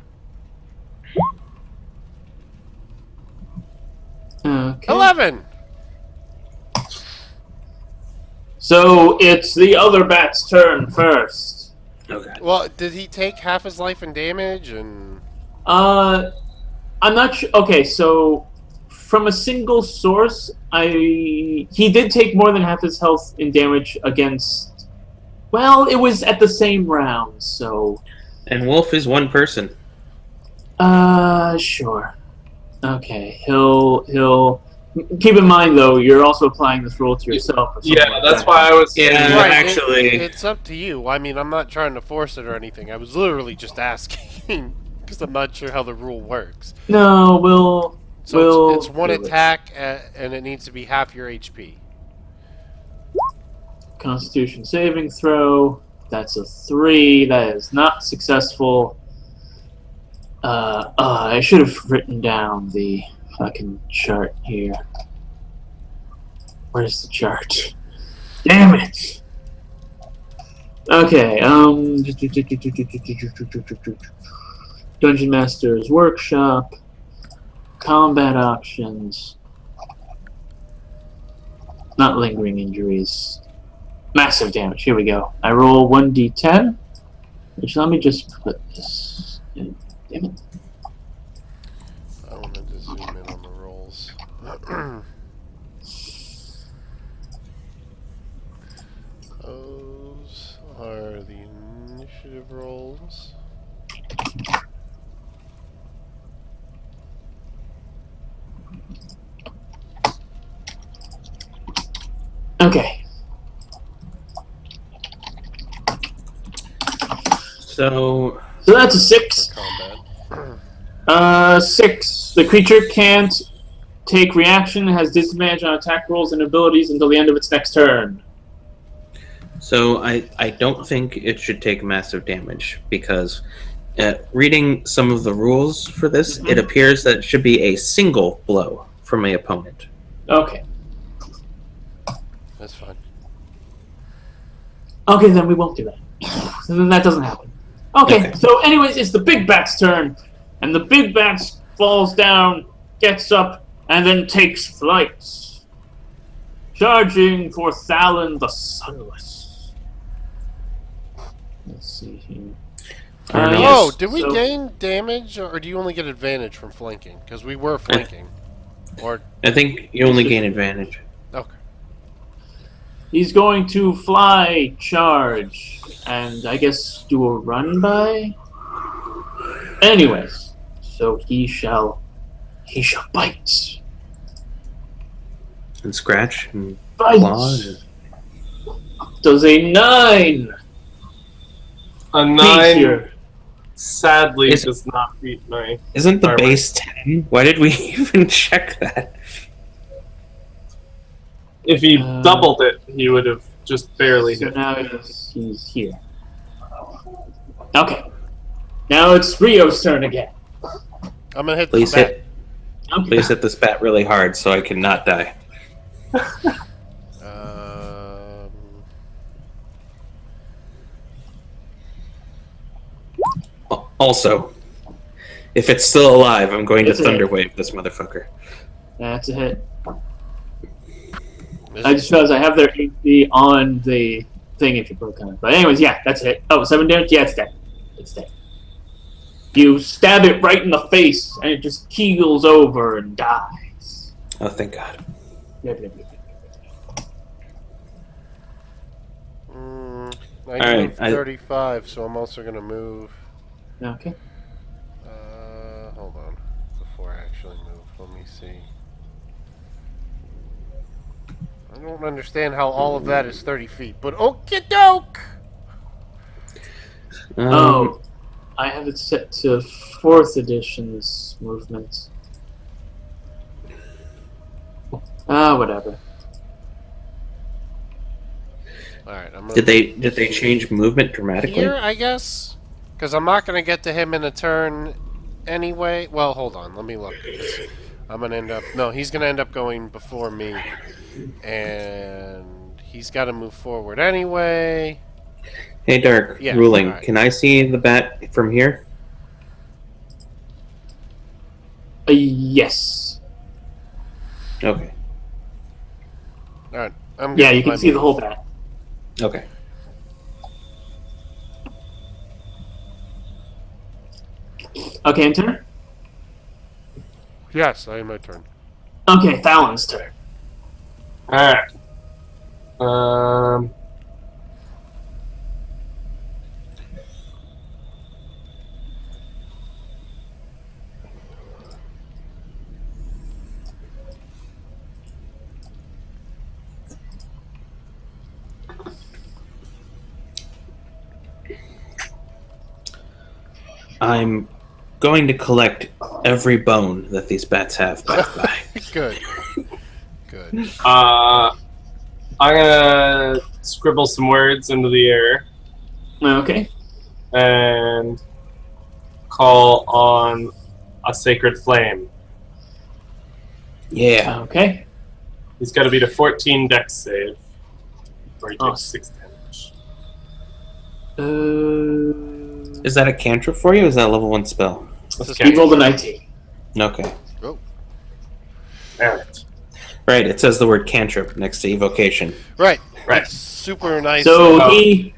Okay. 11. So it's the other bat's turn first. Okay. Well, did he take half his life in damage and? I'm not sure. Okay, so from a single source, he did take more than half his health in damage against. Well, it was at the same round, so. And Wolf is one person. Sure. Okay, he'll. Keep in mind, though, you're also applying this rule to yourself. or something Yeah, like that's that. why I was Yeah, Right, actually. it's up to you. I mean, I'm not trying to force it or anything. I was literally just asking because I'm not sure how the rule works. No, we'll. So it's one do it. attack, and it needs to be half your HP. Constitution saving throw. That's a 3. That is not successful. I should have written down the fucking chart here. Where's the chart? Damn it! Okay, Dungeon Master's Workshop. Combat options. Not lingering injuries. Massive damage. Here we go. I roll 1d10. Which, let me just put this in. Damn it. I wanted to zoom in on the rolls. Those are the initiative rolls. Okay. So So that's a 6. For combat. 6. The creature can't take reaction, has disadvantage on attack rolls and abilities until the end of its next turn. So I don't think it should take massive damage because reading some of the rules for this, it appears that it should be a single blow from my opponent. Okay. That's fine. Okay, then we won't do that. So then that doesn't happen. Okay, so anyways, it's the big bat's turn. And the big bat falls down, gets up, and then takes flight. Charging for Thalon the Sunless. Let's see here. Oh, did we so- gain damage, or do you only get advantage from flanking? Because we were flanking. Or I think you only gain advantage. okay. He's going to fly, charge, and I guess do a run by? Anyways, so he shall bite. And scratch and claw. Bite! Does a 9 a beat 9 here? sadly Is- does not beat my. Isn't the Armor. base 10? Why did we even check that? If he Uh, doubled it, he would have just barely So hit. now he's here. Okay. Now it's Rio's turn again. I'm gonna hit Please the bat. hit, Okay. please hit this bat really hard so I can not die. Also, if it's still alive, I'm going to It's a hit. Thunderwave this motherfucker. That's a hit. I just realized I have their HP on the thing if you click on it. But anyways, yeah, that's a hit. Oh, 7 damage? Yeah, it's dead. It's dead. You stab it right in the face, and it just keels over and dies. Oh, thank God. Yep, yep, yep. I can move Alright, 35, so I'm also going to move. Okay. Hold on. Before I actually move, let me see. I don't understand how all of that is 30 feet, but okie doke! Oh, I have it set to 4th edition's movement. Whatever. Alright, I'm gonna Did they change movement dramatically? here, I guess? Because I'm not going to get to him in a turn anyway. Well, hold on. Let me look. I'm going to end up... No, he's going to end up going before me. And he's got to move forward anyway. Hey, Dark, Yeah, ruling. alright. Can I see the bat from here? Yes. Okay. Alright, I'm Yeah, good you with can my see the move. whole bat. Okay. Okay, and turn? Yes, I have my turn. Okay, Fallon's turn. Alright. I'm going to collect every bone that these bats have, by the by. Good. Good. I'm gonna scribble some words into the air Okay. and call on a sacred flame. Yeah. Okay. He's got to beat a 14 dex save, or he takes Awesome. 6 damage. Is that a cantrip for you? Or is that a level 1 spell? Let's He get rolled a 19. Okay. Oh, Alright. Right, it says the word cantrip next to evocation. right. Right. It's super nice. So Oh. he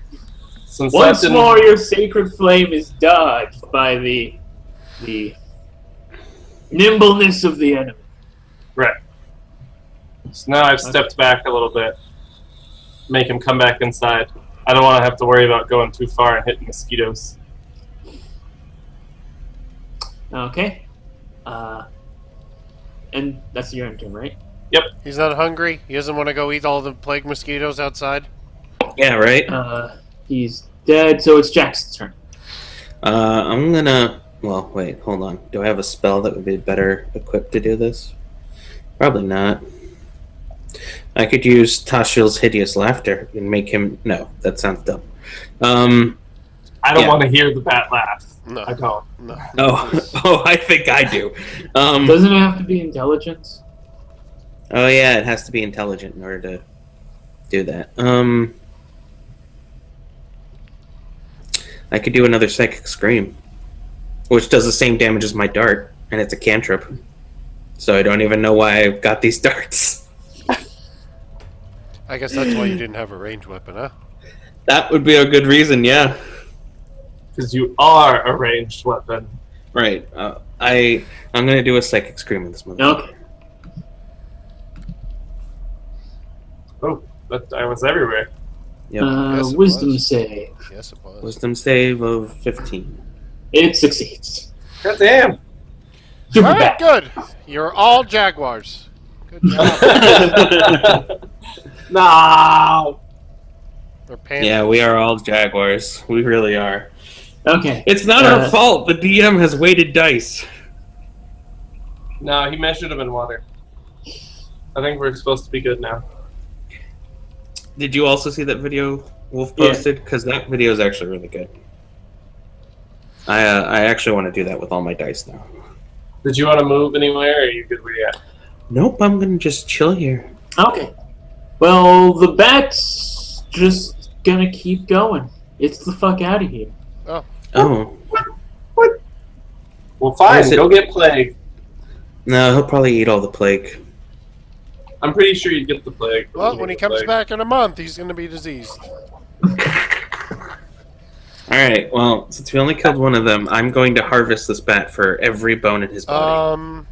Since once that didn't- more your sacred flame is dodged by the nimbleness of the enemy. Right. So now I've stepped back a little bit. Make him come back inside. I don't want to have to worry about going too far and hitting mosquitoes. Okay. And that's your turn, right? He's not hungry. He doesn't want to go eat all the plague mosquitoes outside. Yeah, right? He's dead, so it's Jack's turn. I'm gonna... Well, wait, hold on. Do I have a spell that would be better equipped to do this? Probably not. I could use Tashiel's Hideous Laughter and make him... No, that sounds dumb. I don't Yeah. want to hear the bat laugh. No. I don't. No. Oh, I think I do. Doesn't it have to be intelligence? Oh yeah, it has to be intelligent in order to do that. I could do another Psychic Scream, which does the same damage as my dart, and it's a cantrip. So I don't even know why I've got these darts. I guess that's why you didn't have a ranged weapon, huh? That would be a good reason, yeah. Because you are a ranged weapon. Right. I'm gonna do a Psychic Scream with this movie. Okay. Oh, that I was everywhere. Yep. Yes, it Wisdom was. save. Yes, it was. Wisdom save of 15. It succeeds. God damn. Super All right, bad. good. You're all jaguars. Good job. No. Or pandas. Yeah, we are all Jaguars. We really are. Okay. It's not our fault. The DM has weighted dice. No, he measured them in water. I think we're supposed to be good now. Did you also see that video Wolf Yeah. posted? Because that video is actually really good. I actually want to do that with all my dice now. Did you want to move anywhere, or are you good where you at? Nope, I'm gonna just chill here. Okay. Well, the bat's just gonna keep going. It's the fuck out of here. Oh. Well, fine. Is it- Go get plague. No, he'll probably eat all the plague. I'm pretty sure you'd get the plague. Well, when he comes back in a month, he's going to be diseased. Alright, well, since we only killed one of them, I'm going to harvest this bat for every bone in his body.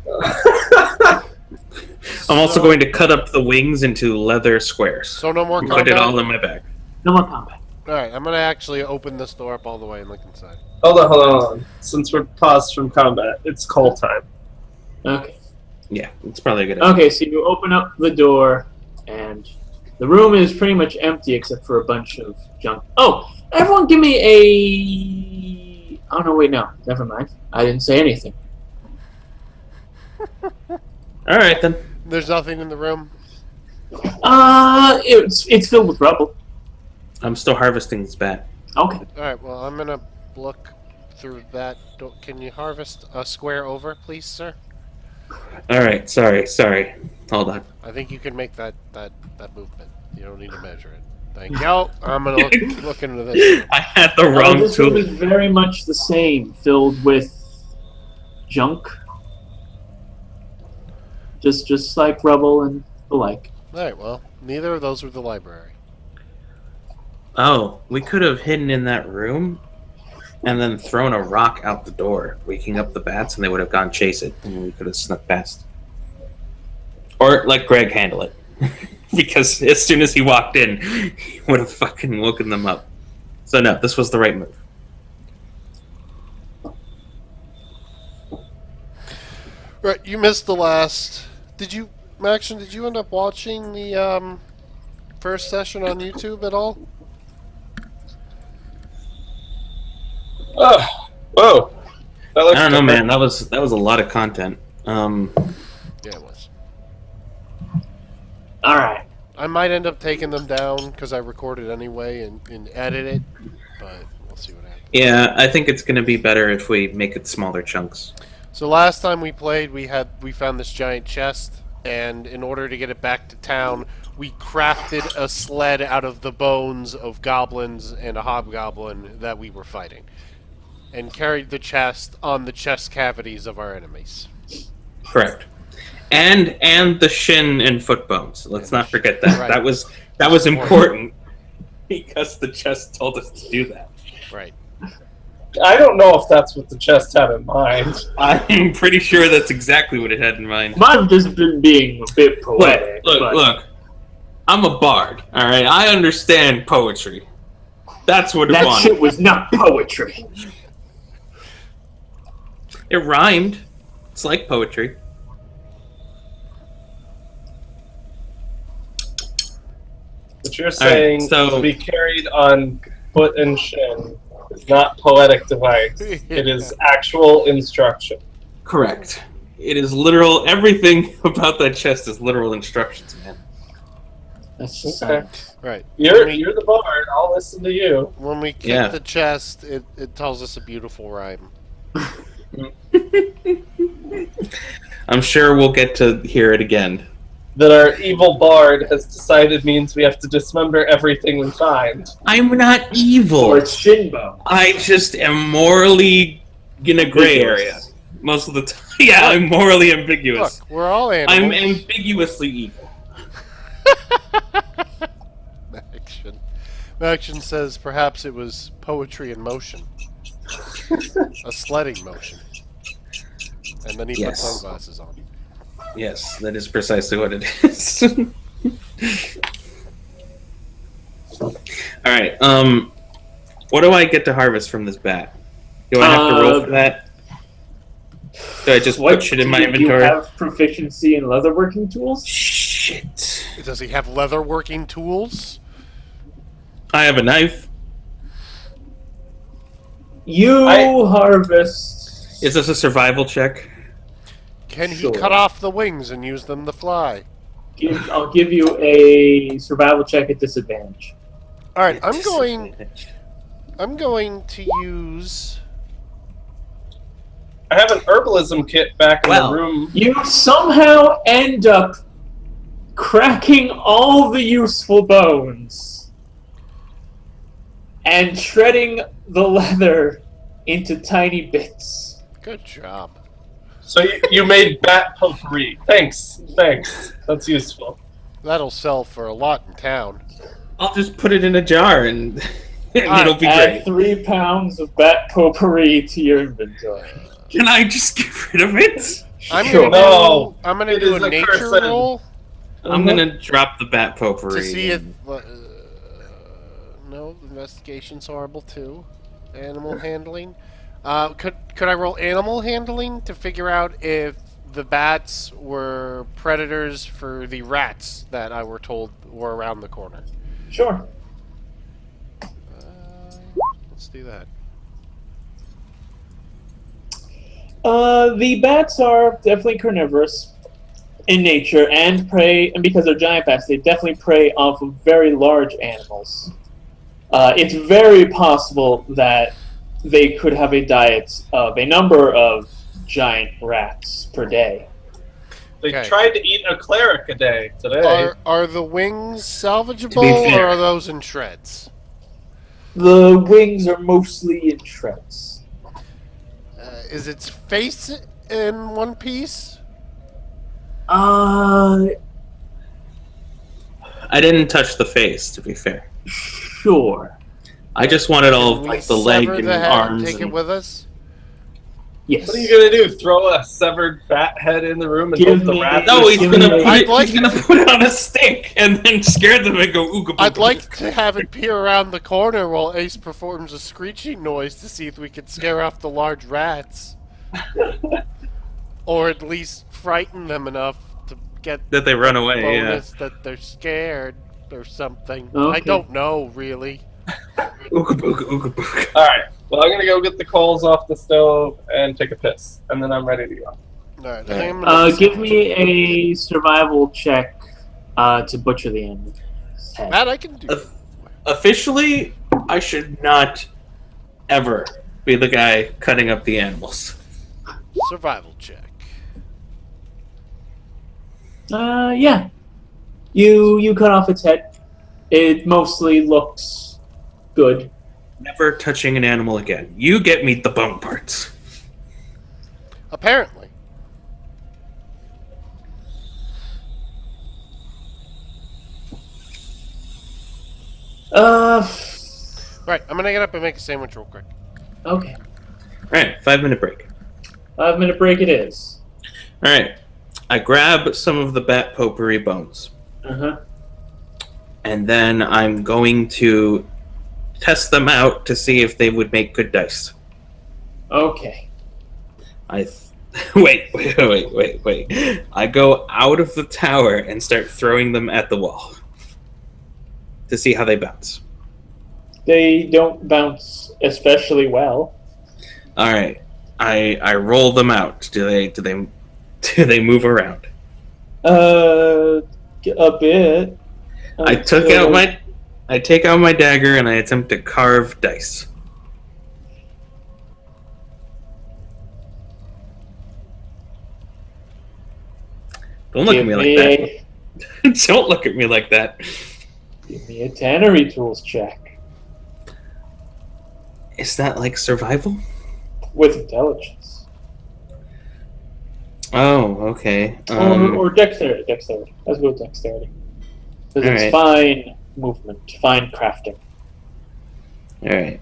I'm also going to cut up the wings into leather squares. So no more and combat? put it all in my bag. No more combat. Alright, I'm going to actually open this door up all the way and look inside. Hold on. Since we're paused from combat, it's call time. Okay. Yeah, it's probably a good idea. Okay, so you open up the door, and the room is pretty much empty except for a bunch of junk. Oh, everyone give me a... Oh, no, wait, no. Never mind. I didn't say anything. Alright then. There's nothing in the room? It's filled with rubble. I'm still harvesting this bat. Okay. Alright, well, I'm going to look through that door. Can you harvest a square over, please, sir? Alright, sorry. Hold on. I think you can make that movement. You don't need to measure it. Thank you. I'm going to look into this. I had the wrong This room tool. is very much the same, filled with junk. Just like rubble and the like. Alright, well, neither of those were the library. Oh, we could have hidden in that room and then thrown a rock out the door, waking up the bats, and they would have gone chase it, and we could have snuck past. Or let Greg handle it. Because as soon as he walked in, he would have fucking woken them up. So no, this was the right move. Right, you missed the last... Maxon, did you end up watching the first session on YouTube at all? Oh, whoa. I don't know, man. That was a lot of content. Yeah, it was. Alright. I might end up taking them down because I recorded anyway and edit it, but we'll see what happens. Yeah, I think it's going to be better if we make it smaller chunks. So last time we played, we found this giant chest, and in order to get it back to town, we crafted a sled out of the bones of goblins and a hobgoblin that we were fighting, and carried the chest on the chest cavities of our enemies. Correct. And the shin and foot bones. Let's not forget that. Right. That was important because the chest told us to do that. Right. I don't know if that's what the chest had in mind. I'm pretty sure that's exactly what it had in mind. Might have just been being a bit poetic. Look. I'm a bard, alright? I understand poetry. That's what it That wanted. shit was not poetry. It rhymed. It's like poetry. What you're saying so- to be carried on foot and shin is not poetic device. It is actual instruction. Correct. It is literal. Everything about that chest is literal instructions, man. That's just Okay. Right. You're the bard. I'll listen to you. When we kick Yeah. the chest, it tells us a beautiful rhyme. I'm sure we'll get to hear it again. That our evil bard has decided means we have to dismember everything we find. I'm not evil. Or it's Shinbo. I just am morally in a gray area most of the time. Yeah, I'm morally ambiguous. Look, we're all animals. I'm ambiguously evil. Action says perhaps it was poetry in motion. A sledding motion. And then he put Yes. sunglasses on. Yes, that is precisely what it is. Alright, what do I get to harvest from this bat? Do I have to roll for that? Do I just put shit in my inventory? Do you have proficiency in leatherworking tools? Shit. Does he have leather working tools? I have a knife. Harvest. Is this a survival check? Can he Sure. cut off the wings and use them to fly? I'll give you a survival check at disadvantage. Alright, I'm going to use... I have an herbalism kit back in Well. the room. You somehow end up cracking all the useful bones and shredding the leather into tiny bits. Good job. So you made bat potpourri. Thanks. That's useful. That'll sell for a lot in town. I'll just put it in a jar and it'll be Add great. 3 pounds of bat potpourri to your inventory. Can I just get rid of it? I'm Sure. gonna It do is a a nature person. roll I'm gonna drop the bat potpourri. to see if. No, investigation's horrible too. Animal handling. Could I roll animal handling to figure out if the bats were predators for the rats that I were told were around the corner? Sure. Let's do that. The bats are definitely carnivorous in nature and prey, and because they're giant bats, they definitely prey off of very large animals. It's very possible that they could have a diet of a number of giant rats per day. They Okay. tried to eat a cleric a day today. Are the wings salvageable, To be fair. or are those in shreds? The wings are mostly in shreds. Is its face in one piece? I didn't touch the face, to be fair. Sure. I just wanted all of Can we like the leg sever and the head arms. and take it and- with us? Yes. What are you gonna do? Throw a severed bat head in the room and Give hope the me- rats? No, he's Give gonna me- put I'd it. like- He's gonna put it on a stick and then scare them and go ooga. I'd like to have it peer around the corner while Ace performs a screeching noise to see if we can scare off the large rats. Or at least frighten them enough to get that they run away. Yeah. bonus that they're scared or something. I Okay. don't know, really. Ooga booga, ooga booga. All right. Well, I'm gonna go get the coals off the stove and take a piss, and then I'm ready to go. Alright, I think I'm gonna Give me a survival check to butcher the animal. That I can do. Officially, I should not ever be the guy cutting up the animals. Survival check. Yeah. You cut off its head. It mostly looks good. Never touching an animal again. You get me the bone parts. Apparently. Right, I'm gonna get up and make a sandwich real quick. Okay. Alright, 5-minute break. 5-minute break it is. Alright. I grab some of the bat potpourri bones. Uh-huh. And then I'm going to test them out to see if they would make good dice. Okay. Wait. I go out of the tower and start throwing them at the wall to see how they bounce. They don't bounce especially well. All right, I roll them out. Do they move around? A bit. I take out my dagger and I attempt to carve dice. Don't look at me like that. Don't look at me like that. Give me a tannery tools check Is that like survival? with intelligence. Oh, okay. Or dexterity. Dexterity. Let's go with dexterity. Because it's fine movement, fine crafting. All right.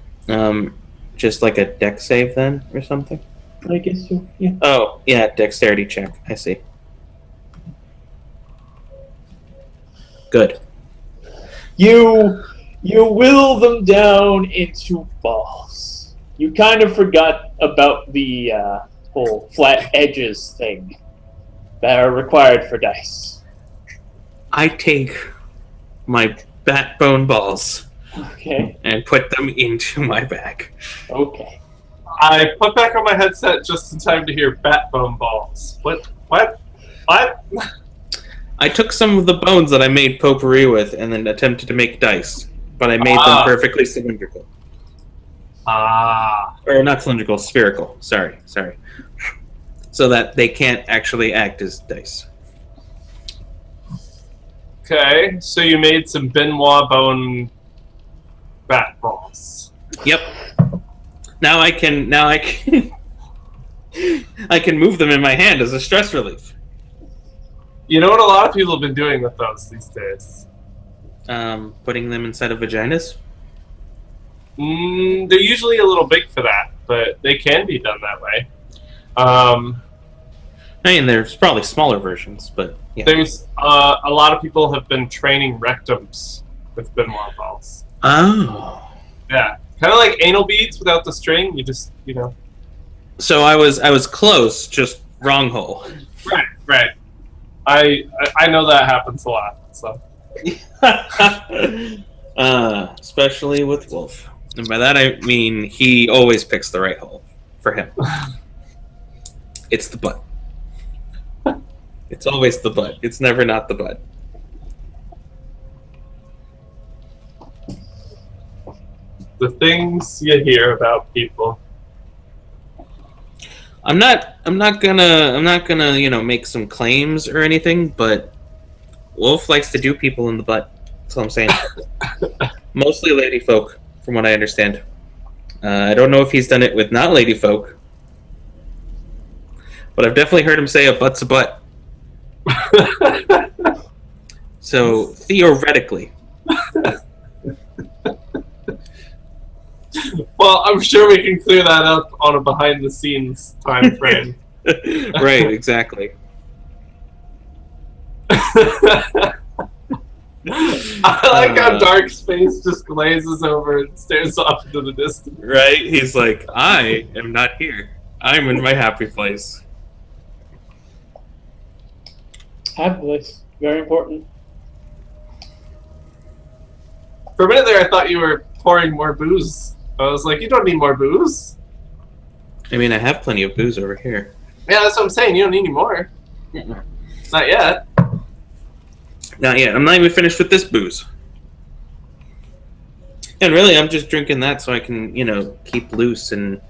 Just like a dex save then, or something. I guess so. Yeah. Oh, yeah, dexterity check. I see. Good. You whittle them down into balls. You kind of forgot about the whole flat edges thing that are required for dice. I take my bat bone balls Okay. and put them into my bag. Okay. I put back on my headset just in time to hear bat bone balls. What? I took some of the bones that I made potpourri with and then attempted to make dice, but I made them Ah. perfectly cylindrical. Ah. Or not cylindrical, spherical. Sorry. So that they can't actually act as dice. Okay, so you made some Benoit bone bat balls. Yep. Now I can I can move them in my hand as a stress relief. You know what a lot of people have been doing with those these days? Putting them inside of vaginas. They're usually a little big for that, but they can be done that way. I mean, there's probably smaller versions, but yeah. There's a lot of people have been training rectums with Benoit balls. Oh. Yeah, kind of like anal beads without the string. You just, So I was close, just wrong hole. Right. I know that happens a lot. So. Especially with Wolf. And by that I mean he always picks the right hole for him. It's the butt. It's always the butt. It's never not the butt. The things you hear about people. I'm not gonna, make some claims or anything, but Wolf likes to do people in the butt. That's all I'm saying. Mostly lady folk, from what I understand. I don't know if he's done it with not lady folk, but I've definitely heard him say a butt's a butt. So theoretically. Well, I'm sure we can clear that up on a behind-the-scenes time frame. Right, exactly. I like how Dark Space just glazes over and stares off into the distance. Right? He's like, I am not here. I'm in my happy place. Happy place. Very important. For a minute there, I thought you were pouring more booze. I was like, you don't need more booze. I mean, I have plenty of booze over here. Yeah, that's what I'm saying. You don't need any more. Not yet. Not yet. I'm not even finished with this booze. And really, I'm just drinking that so I can, keep loose and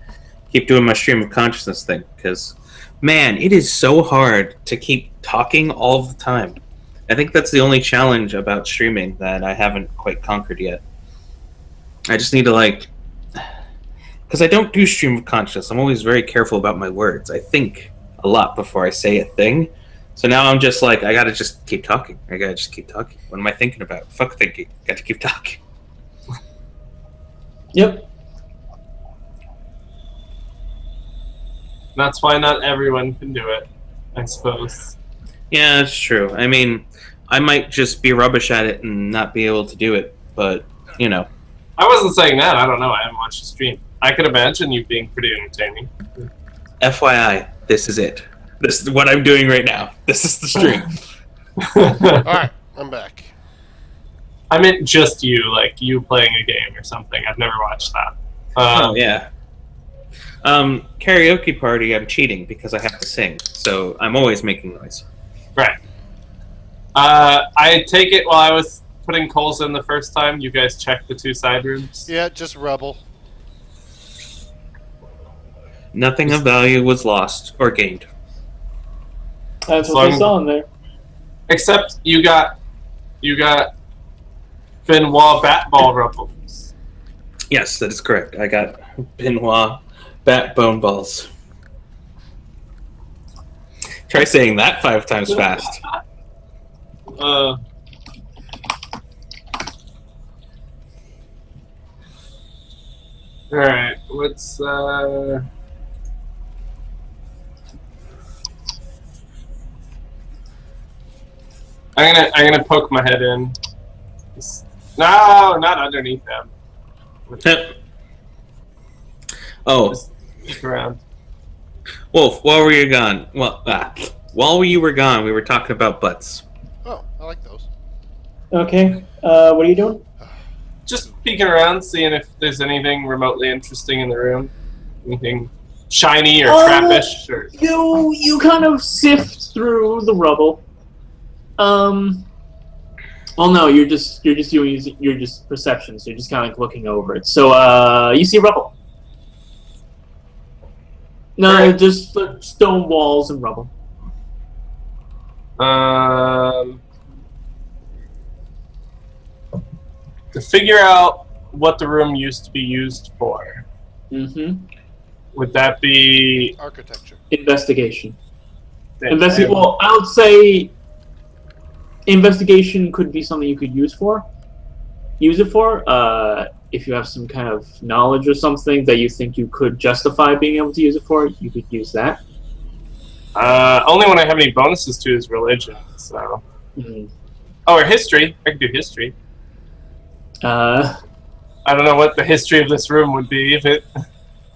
keep doing my stream of consciousness thing. Because, man, it is so hard to keep talking all the time. I think that's the only challenge about streaming that I haven't quite conquered yet. I just need to, because I don't do stream of consciousness. I'm always very careful about my words. I think a lot before I say a thing. So now I'm just I gotta just keep talking. I gotta just keep talking. What am I thinking about? Fuck thinking. Gotta keep talking. Yep. That's why not everyone can do it, I suppose. Yeah, that's true. I mean, I might just be rubbish at it and not be able to do it, but, I wasn't saying that. I don't know. I haven't watched the stream. I could imagine you being pretty entertaining. FYI, this is it. This is what I'm doing right now. This is the stream. Alright, I'm back. I meant just you, like you playing a game or something. I've never watched that. Oh, yeah. Karaoke party, I'm cheating because I have to sing, so I'm always making noise. Right. I take it while I was putting coals in the first time, you guys checked the 2 side rooms? Yeah, just rubble. Nothing of value was lost or gained. That's what they saw in there. Except you got Benoit bat ball ruffles. Yes, that is correct. I got Benoit bat bone balls. Try saying that 5 times fast. Alright, let's I'm gonna poke my head in. No, not underneath them. Oh. Just look around. Wolf, while you were gone, while you were gone, we were talking about butts. Oh, I like those. Okay. What are you doing? Just peeking around, seeing if there's anything remotely interesting in the room. Anything shiny or trappish or You kind of sift through the rubble. Well, no, you're just perception, so you're just kind of looking over it. So, you see rubble. No, Right. just stone walls and rubble. to figure out what the room used to be used for. Mm-hmm. Would that be Architecture. Investigation. Well, I would say investigation could be something you could use it for. If you have some kind of knowledge or something that you think you could justify being able to use it for, you could use that. Only when I have any bonuses to is religion. So. Mm. Oh, or history. I could do history. I don't know what the history of this room would be if it.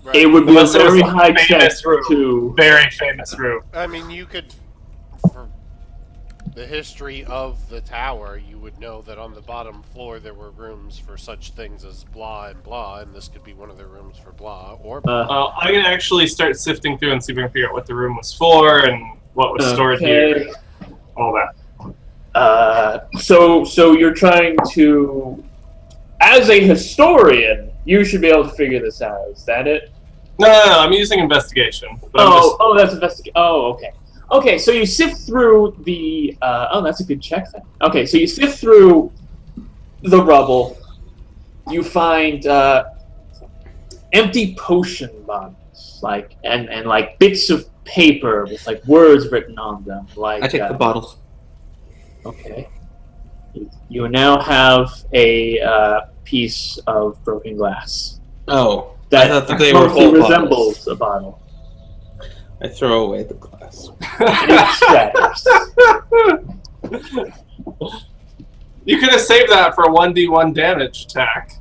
Right. It would be Unless a it was very a high check famous room. to. Very famous room. I mean, you could, for the history of the tower, you would know that on the bottom floor there were rooms for such things as blah and blah, and this could be one of the rooms for blah or blah. I'm gonna actually start sifting through and see if we can figure out what the room was for and what was stored here. All that. So you're trying to, as a historian, you should be able to figure this out. Is that it? No, I'm using investigation. That's investigation. Oh, okay. Okay, so you sift through the. That's a good check then. Okay, so you sift through the rubble. You find empty potion bottles, and like bits of paper with like words written on them. Like I take the bottles. Okay. You now have a piece of broken glass. Oh, That I thought they were closely whole resembles bottles. a bottle. I throw away the glass. It shatters. You could have saved that for a 1d1 damage attack.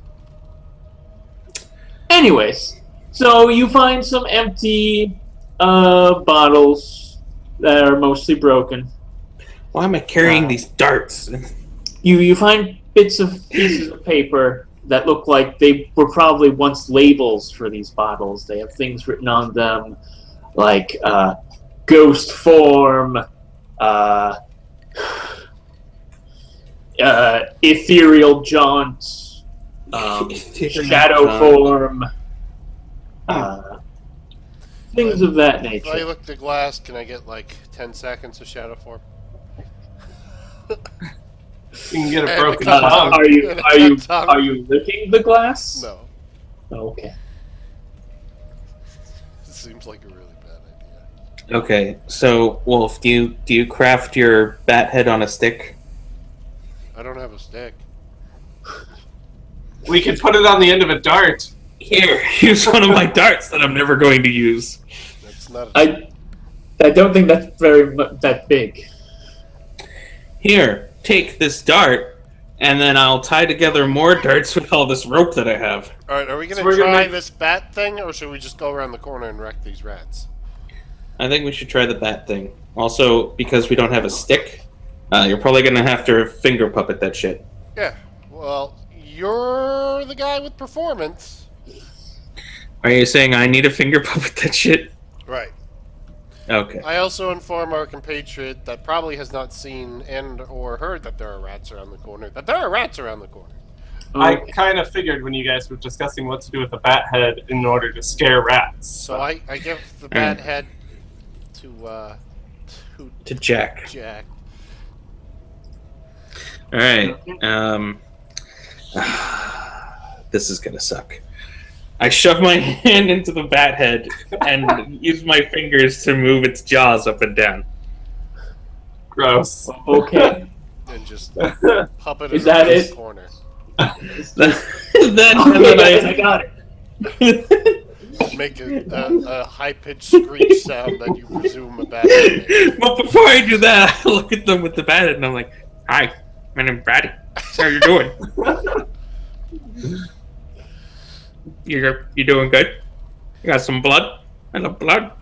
Anyways, so you find some empty bottles that are mostly broken. Why am I carrying these darts? You find pieces of paper that look like they were probably once labels for these bottles. They have things written on them like ghost form, ethereal jaunt, shadow form, things of that If I nature. look at the glass, can I get like 10 seconds of shadow form? You can get a And broken the cut tongue. Are you licking the glass? No. Oh, okay. It seems like a really bad idea. Okay, so Wolf, do you craft your bat head on a stick? I don't have a stick. We could put it on the end of a dart. Here, use one of my darts that I'm never going to use. That's not. I don't think that's that big. Here, take this dart, and then I'll tie together more darts with all this rope that I have. All right, are we So gonna we're gonna try make- this bat thing, or should we just go around the corner and wreck these rats? I think we should try the bat thing. Also, because we don't have a stick, you're probably going to have to finger puppet that shit. Yeah. Well, you're the guy with performance. Are you saying I need a finger puppet that shit? Right. Okay. I also inform our compatriot that probably has not seen and or heard that there are rats around the corner. That there are rats around the corner. I kind of figured when you guys were discussing what to do with the bat head in order to scare rats. So I give the bat head to Jack. Jack. All right. This is gonna suck. I shove my hand into the bat head and use my fingers to move its jaws up and down. Gross. Okay. And just puppet Is it that in it? the corner. then I got it. Make a high-pitched screech sound that you presume a bat head made. But before I do that, I look at them with the bat head and I'm like, "Hi, my name's Batty. How you doing? You doing good? You got some blood? I love blood."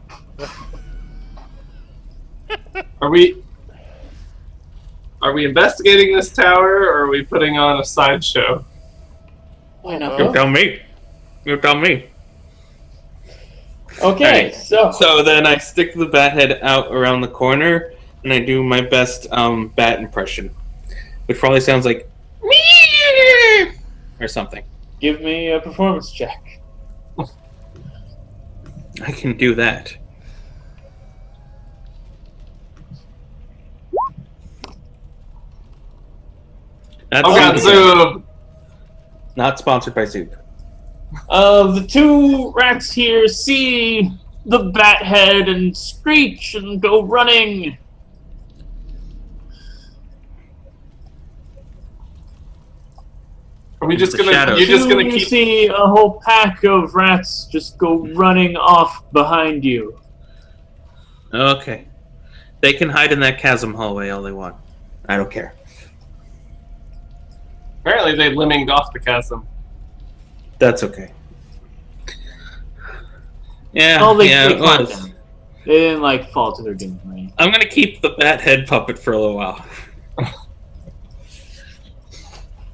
Are we investigating this tower, or are we putting on a sideshow? Why not? You tell me. You tell me. Okay, Alright, so then I stick the bat head out around the corner, and I do my best bat impression, which probably sounds like "Meow" or something. give me a performance check. I can do that. That's Oh god, Zoom! Not sponsored by Zoop. The two rats here see the bat head and screech and go running. Are we just The gonna? shadows. You're just gonna You keep. see a whole pack of rats just go running off behind you. Okay. They can hide in that chasm hallway all they want. I don't care. Apparently, they lemminged off the chasm. That's okay. Yeah, Oh, they it climbed was. down. They didn't fall to their doom, right? I'm gonna keep the bat head puppet for a little while.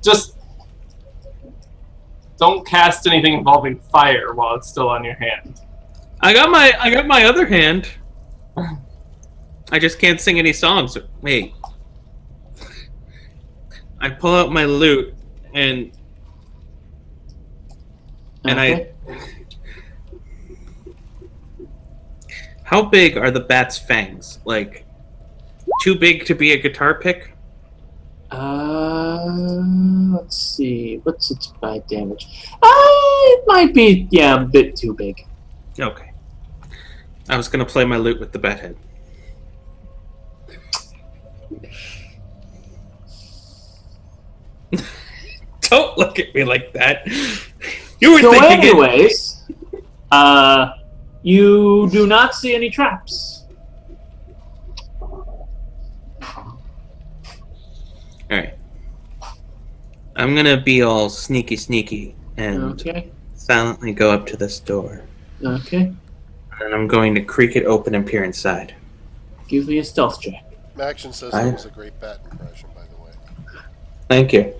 Just don't cast anything involving fire while it's still on your hand. I got my other hand. I just can't sing any songs. Wait. I pull out my lute and Okay. How big are the bat's fangs? Like, too big to be a guitar pick? Let's see. What's its bite damage? It might be, a bit too big. Okay. I was gonna play my lute with the bat head. Don't look at me like that. You were So thinking it. anyways, you do not see any traps. Alright. I'm gonna be all sneaky and Okay. silently go up to this door. Okay. And I'm going to creak it open and peer inside. Give me a stealth check. Action says I- that was a great bat impression, by the way. Thank you.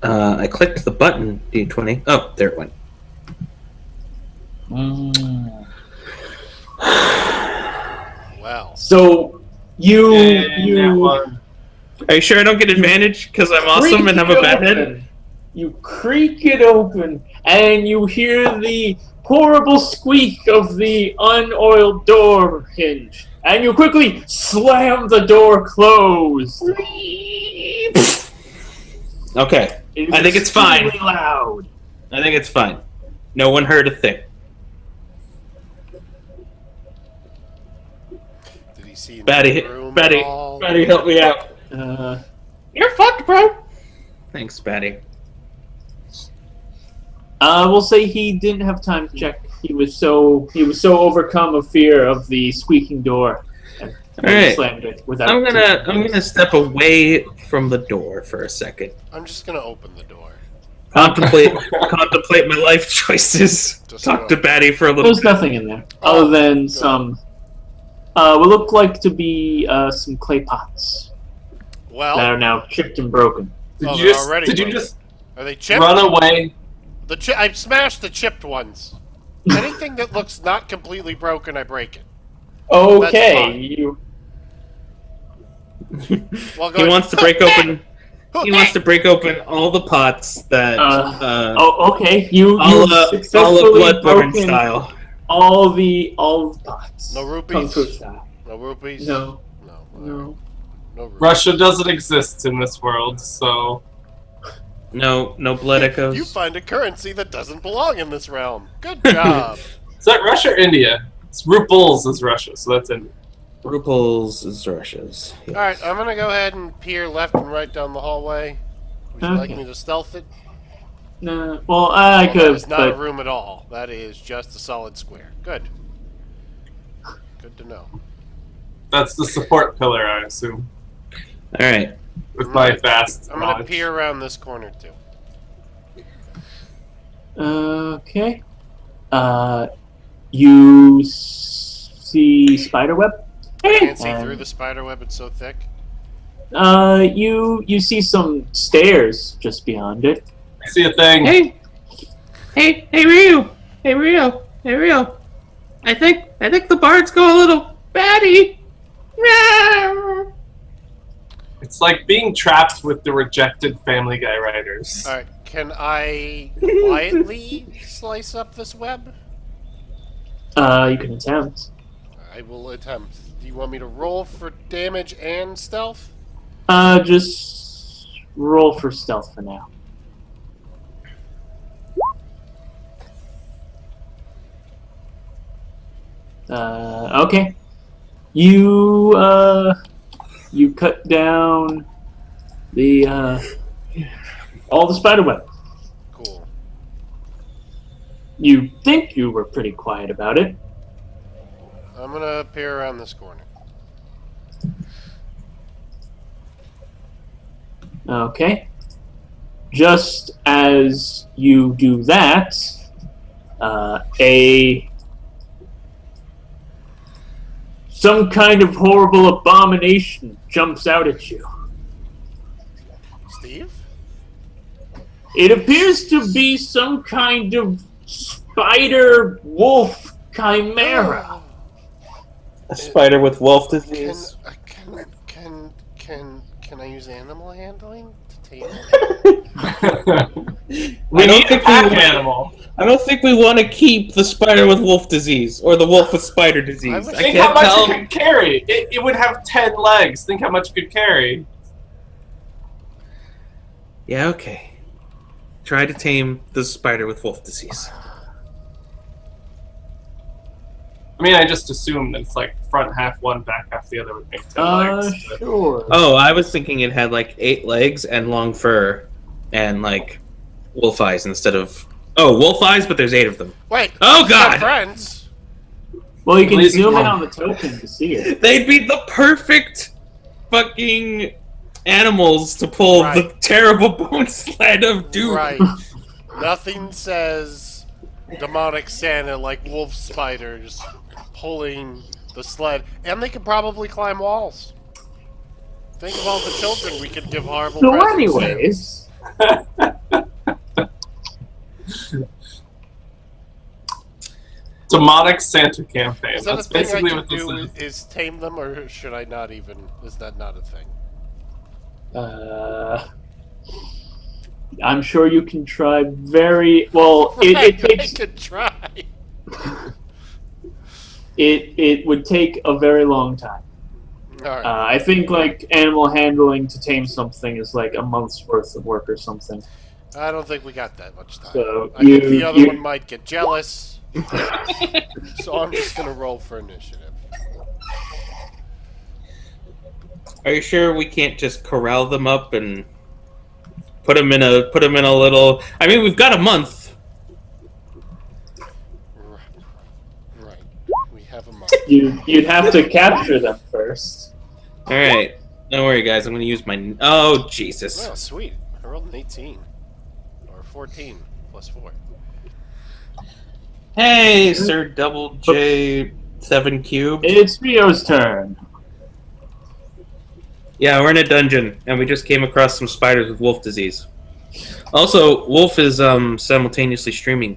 I clicked the button, D20. Oh, there it went. Wow. So you That one. Are you sure I don't get advantage because I'm awesome and have a bat head? You creak it open, and you hear the horrible squeak of the unoiled door hinge. And you quickly slam the door closed. Okay, It is I think it's fine. extremely loud. I think it's fine. No one heard a thing. Did he see Batty, room Batty, at all? Batty, help me out. You're fucked, bro. Thanks, Batty. We'll say he didn't have time to check. He was so overcome of fear of the squeaking door. And Alright. slammed it without. I'm gonna step away from the door for a second. I'm just gonna open the door. Contemplate my life choices. Just Talk go. to Batty for a little There's bit. nothing in there other than some. What look like to be some clay pots that Well, are now chipped and broken. Did Oh, you they're just? already Did you broken. just are they chipped? run away? I smashed the chipped ones. Anything that looks not completely broken, I break it. Okay, fine. you. Well, He wants to break open. He wants to break open all the pots that. Oh, okay. You all successfully Bloodborne broken style. all the pots. No rupees? Kung Fu style. No rupees? No, No. no. No rupees. Russia doesn't exist in this world, so No blood echoes. You find a currency that doesn't belong in this realm. Good job. is that Russia or India? It's rubles is Russia, so that's India. Ruples is Russia's. Yeah. Alright, I'm gonna go ahead and peer left and right down the hallway. Would you like Okay. me to stealth it? No. Well, I Well, could, that is not a but room at all. That is just a solid square. Good. Good to know. That's the support pillar, I assume, All right. with my vast I'm gonna knowledge. peer around this corner too. okay. You see spiderweb? Can't see And- through the spider web, it's so thick. You see some stairs just beyond it. I see a thing. Hey, Ryu. Hey, Ryu. I think the bards go a little batty. It's like being trapped with the rejected Family Guy writers. Alright, can I quietly slice up this web? You can attempt. I will attempt. Do you want me to roll for damage and stealth? Just roll for stealth for now. Okay. You cut down the all the spider web. Cool. You think you were pretty quiet about it. I'm gonna appear around this corner. Okay. Just as you do that, some kind of horrible abomination jumps out at you. Steve? It appears to be some kind of spider wolf chimera. A spider with wolf Can disease. can I use animal handling to tame it? We need a think pack we- animal. I don't think we want to keep the spider with wolf disease or the wolf with spider disease. I Think how can't much tell. it could carry. It would have 10 legs. Think how much it could carry. Yeah, okay. Try to tame the spider with wolf disease. I mean, I just assume that it's like front half one, back half the other would make 10 legs. but- Sure. Oh, I was thinking it had like 8 legs and long fur and like wolf eyes instead of. Oh, wolf eyes, but there's 8 of them. Wait. Oh, it's not God! friends. Well, you can Please zoom in come. on the token to see it. They'd be the perfect fucking animals to pull the Right. terrible bone sled of doom. Right. Nothing says demonic Santa like wolf spiders pulling the sled, and they can probably climb walls. Think of all the children we could give horrible So, presents anyways, Demonic Santa campaign. Is that That's a thing I basically can what this do? is. Is tame them, or should I not even? Is that not a thing? I'm sure you can try very well. It I takes could try. it would take a very long time. All right. I think like animal handling to tame something is like a month's worth of work or something. I don't think we got that much time. So I think the other one might get jealous. So I'm just gonna roll for initiative. Are you sure we can't just corral them up and put them in a little? I mean, we've got a month. Right. We have a month. You'd have to capture them first. All right, don't worry, guys. I'm gonna use my. Oh Jesus! Oh, sweet. I rolled an 18. Or 14 plus 4. Hey, Sir Double J 7 Cube. It's Rio's turn. Yeah, we're in a dungeon, and we just came across some spiders with wolf disease. Also, Wolf is simultaneously streaming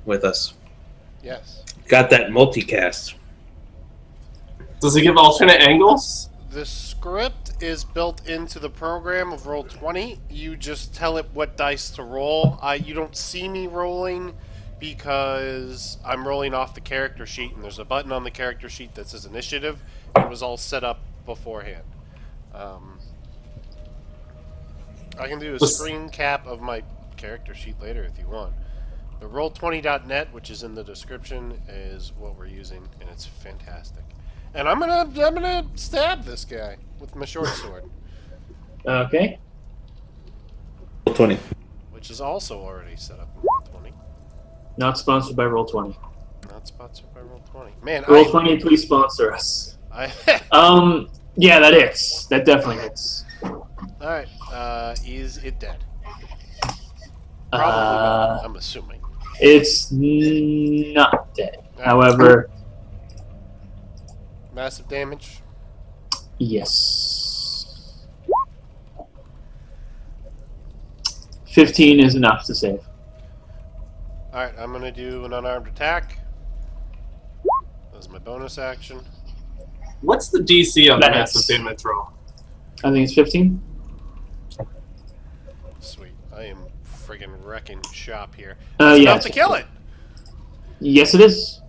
with us. Yes. Got that multicast. Does it give alternate angles? The script is built into the program of Roll20. You just tell it what dice to roll. You don't see me rolling because I'm rolling off the character sheet, and there's a button on the character sheet that says initiative. It was all set up beforehand. I can do a screen cap of my character sheet later if you want. The Roll20.net, which is in the description, is what we're using, and it's fantastic. And I'm gonna stab this guy with my short sword, Okay. 20. which is also already set up in Roll20. Not sponsored by Roll20. Not sponsored by Roll20. Man, Roll20, please sponsor us. Yeah, that hits. That definitely hits. Alright, is it dead? Probably not, I'm assuming. It's not dead. However, Massive damage. yes. 15 is enough to save. Alright, I'm gonna do an unarmed attack. That's my bonus action. What's the DC on the That's- massive damage roll? I think it's 15. Sweet. I am friggin' wrecking shop here. Yeah. Enough to kill it! Yes, it is.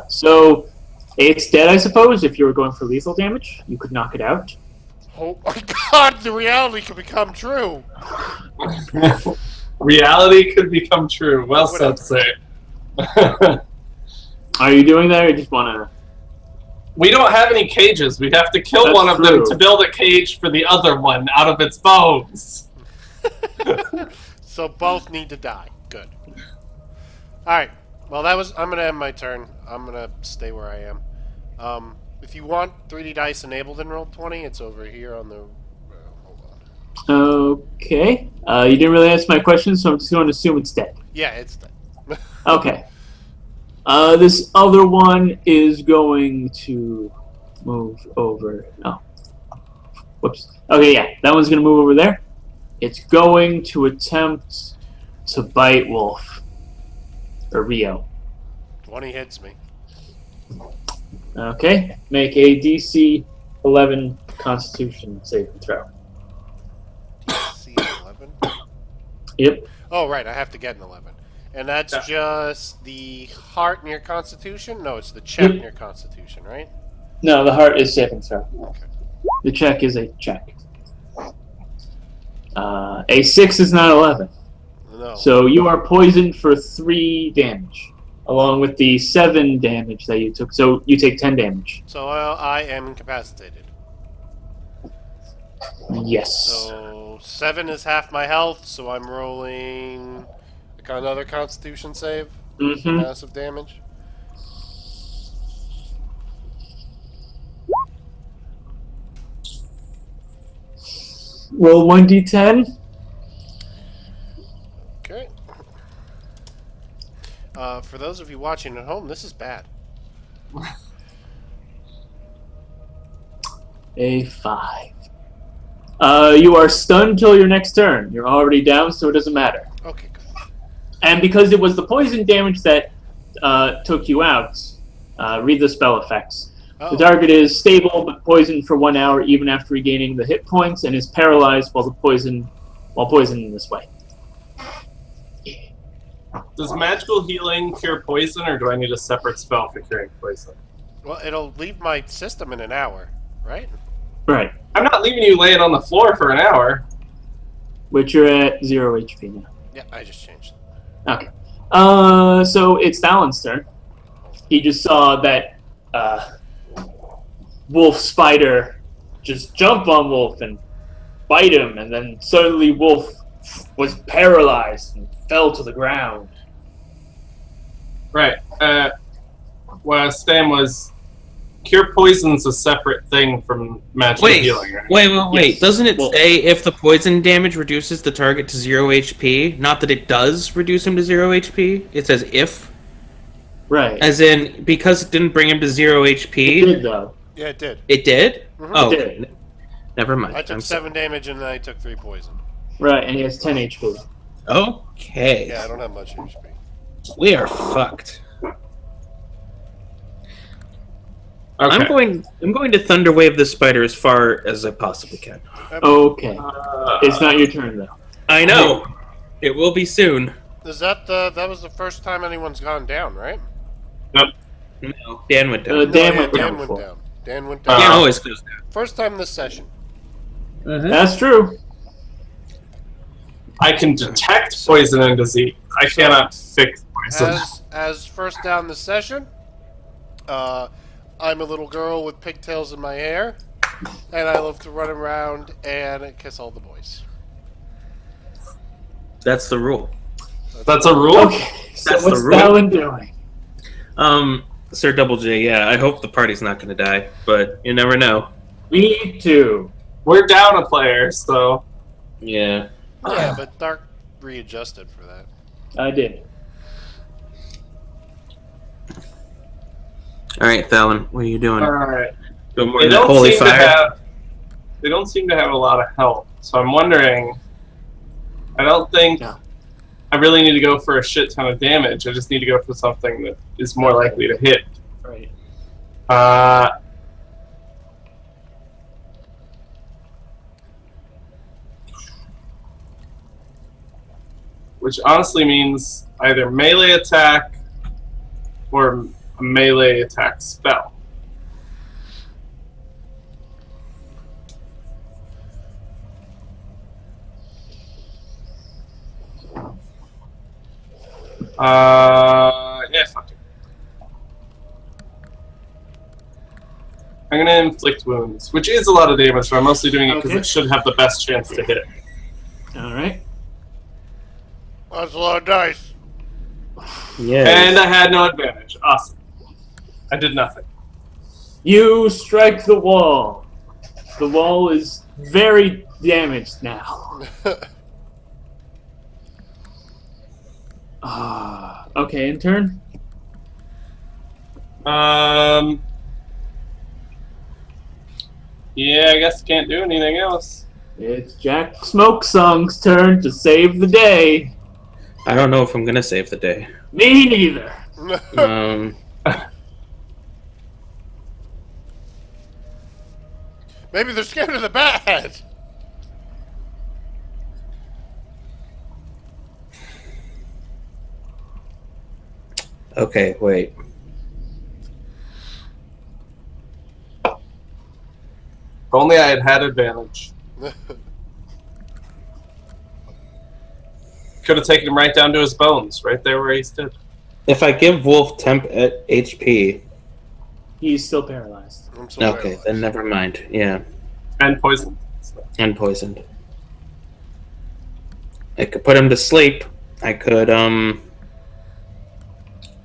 So It's dead, I suppose. If you were going for lethal damage, you could knock it out. Oh my god, the reality could become true! Reality could become true. Well Whatever. said, Say. Are you doing that, or you just want to... We don't have any cages. We have to kill That's one of them true. to build a cage for the other one out of its bones. So both need to die. Good. Alright. Well, I'm going to end my turn. I'm going to stay where I am. If you want 3D dice enabled in Roll20, it's over here on the... hold on. Okay. You didn't really answer my question, so I'm just going to assume it's dead. Yeah, it's dead. Okay. This other one is going to move over. No. Whoops. Okay, yeah. That one's going to move over there. It's going to attempt to bite Wolf. Or Rio. 20 hits me. Okay. Make a DC 11 Constitution saving throw. C11? Yep. Oh, right. I have to get an 11. And that's just the heart in your Constitution? No, it's the check in your Constitution, right? No, the heart is saving throw. Okay. The check is a check. A 6 is not 11. No. So you are poisoned for 3 damage, along with the 7 damage that you took. So you take 10 damage. So I am incapacitated. Yes. So 7 is half my health, so I'm rolling another Constitution save. Mm-hmm. Massive damage. Roll 1d10. Okay. For those of you watching at home, this is bad. A 5. You are stunned till your next turn. You're already down, so it doesn't matter. Okay, good. And because it was the poison damage that took you out, read the spell effects. Oh. The target is stable but poisoned for 1 hour even after regaining the hit points and is paralyzed while poisoned in this way. Does magical healing cure poison, or do I need a separate spell for curing poison? Well, it'll leave my system in an hour, right? Right. I'm not leaving you laying on the floor for an hour. Which you're at 0 HP now. Yeah, I just changed. Okay. So it's Talon's turn. He just saw that Wolf Spider just jump on Wolf and bite him, and then suddenly Wolf was paralyzed and fell to the ground. Right. Well, Stan was... Cure poison's a separate thing from magical healing, right? Wait. Yes. Doesn't it Well- say if the poison damage reduces the target to 0 HP? Not that it does reduce him to 0 HP. It says if. Right. As in, because it didn't bring him to 0 It HP. did, though. Yeah, it did. It did? Mhm. Oh, It okay. did. Never mind. I took I'm 7 damage and then I took 3 poison. Right, and he has 10 HP. Okay. Yeah, I don't have much HP. We are fucked. Okay. I'm going to Thunderwave the spider as far as I possibly can. Okay. It's not your turn, though. I know. It will be soon. Is that was the first time anyone's gone down, right? No, Dan went down. Dan No, went down Dan went before. down. Dan went down. Dan always goes down. First time this session. That's true. I can detect poison and disease. I cannot fix poison. As first down this session, I'm a little girl with pigtails in my hair, and I love to run around and kiss all the boys. That's the rule. That's a rule? Okay, so That's what's the rule. Talon doing? Sir Double J, yeah, I hope the party's not going to die, but you never know. Me too. We're down a player, so... Yeah. Yeah, but Dark readjusted for that. I did. Alright, Thalen, what are you doing? Alright. Doing more They than that don't, holy seem to fire? have, they don't seem to have a lot of health, so I'm wondering... I don't think No. I really need to go for a shit ton of damage. I just need to go for something that is more likely to hit. Right. Which honestly means either melee attack or a melee attack spell. Yeah, fuck it. I'm gonna inflict wounds, which is a lot of damage, but I'm mostly doing it because Okay. it should have the best chance to hit. All right. That's a lot of dice. Yeah. And I had no advantage. Awesome. I did nothing. You strike the wall. The wall is very damaged now. Okay, in turn. Yeah, I guess can't do anything else. It's Jack Smokesong's turn to save the day. I don't know if I'm gonna save the day. Me neither. Maybe they're scared of the bat. Okay, wait. If only I had advantage. Could have taken him right down to his bones, right there where he stood. If I give Wolf temp at HP, He's still paralyzed. I'm so okay, paralyzed. then never mind. Yeah, And poison. and poisoned. I could put him to sleep. I could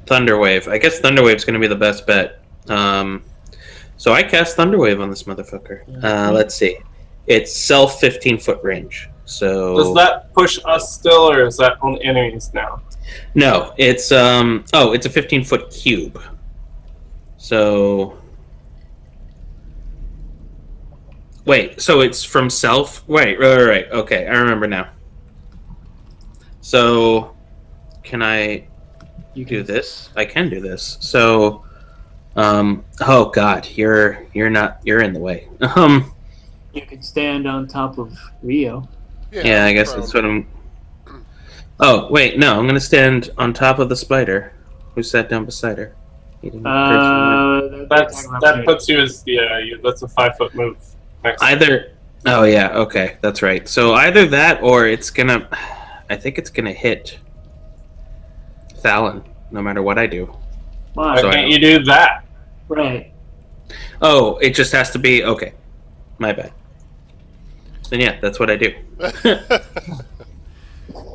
Thunderwave. I guess Thunderwave's gonna be the best bet. So I cast Thunderwave on this motherfucker. Let's see. It's self 15-foot range. So Does that push us still, or is that on enemies now? no, it's it's a 15-foot cube. So wait, so it's from self? Right. Okay, I remember now. So can I do this? I can do this. So oh god, you're in the way. You can stand on top of Rio. Yeah, I guess that's what I'm. Oh wait, no, I'm gonna stand on top of the spider who sat down beside her. That puts you as that's a 5-foot move. Next. Either. Oh yeah, okay, that's right. So either that or it's gonna. I think it's gonna hit Thalen, no matter what I do. Why So can't you do that? Right. Oh, it just has to be okay. My bad. Then yeah, that's what I do.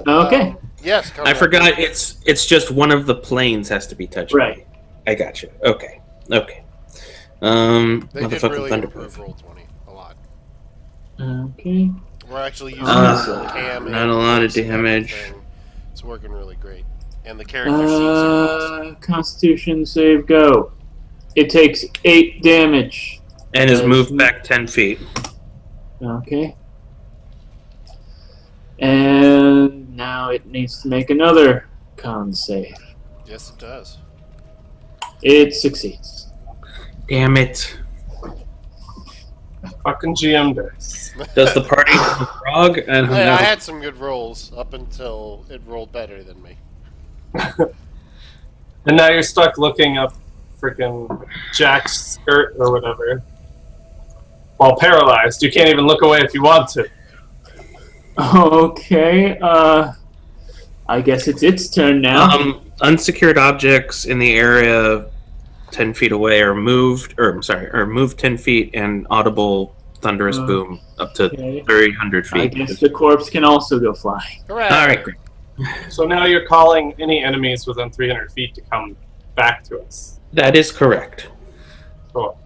Okay. Yes. I forgot. It's just one of the planes has to be touched. Right. I got you. Okay. They did Motherfucking really Thunderwave. improve Roll20 a lot. Okay. We're actually using Cam not a lot of and damage. everything. It's working really great. And the character sheets are awesome. Constitution save go. It takes 8 damage. And is moved back 10 feet. Okay. And now it needs to make another con save. Yes, it does. It succeeds. Damn it. Fucking GM dice. Does the party have a frog? I don't Hey, know. I had some good rolls up until it rolled better than me. And now you're stuck looking up freaking Jack's skirt or whatever. While paralyzed. You can't even look away if you want to. Okay, I guess it's its turn now. Unsecured objects in the area 10 feet away are moved, or moved 10 feet and audible thunderous boom up to Okay. 300 I feet. guess the corpse can also go flying. Correct. All right, great. So now you're calling any enemies within 300 feet to come back to us. That is correct. Cool.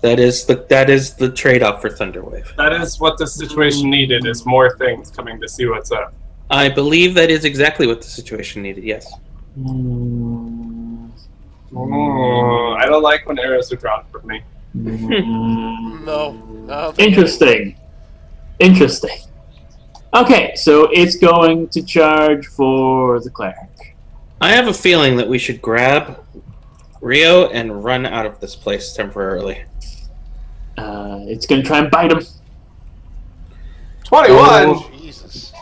That is the trade-off for Thunderwave. That is what this situation needed, is more things coming to see what's up. I believe that is exactly what the situation needed, yes. I don't like when arrows are drawn from me. No. Interesting. Interesting. Okay, so it's going to charge for the cleric. I have a feeling that we should grab Rio and run out of this place temporarily. It's going to try and bite him. 21! Oh. Jesus.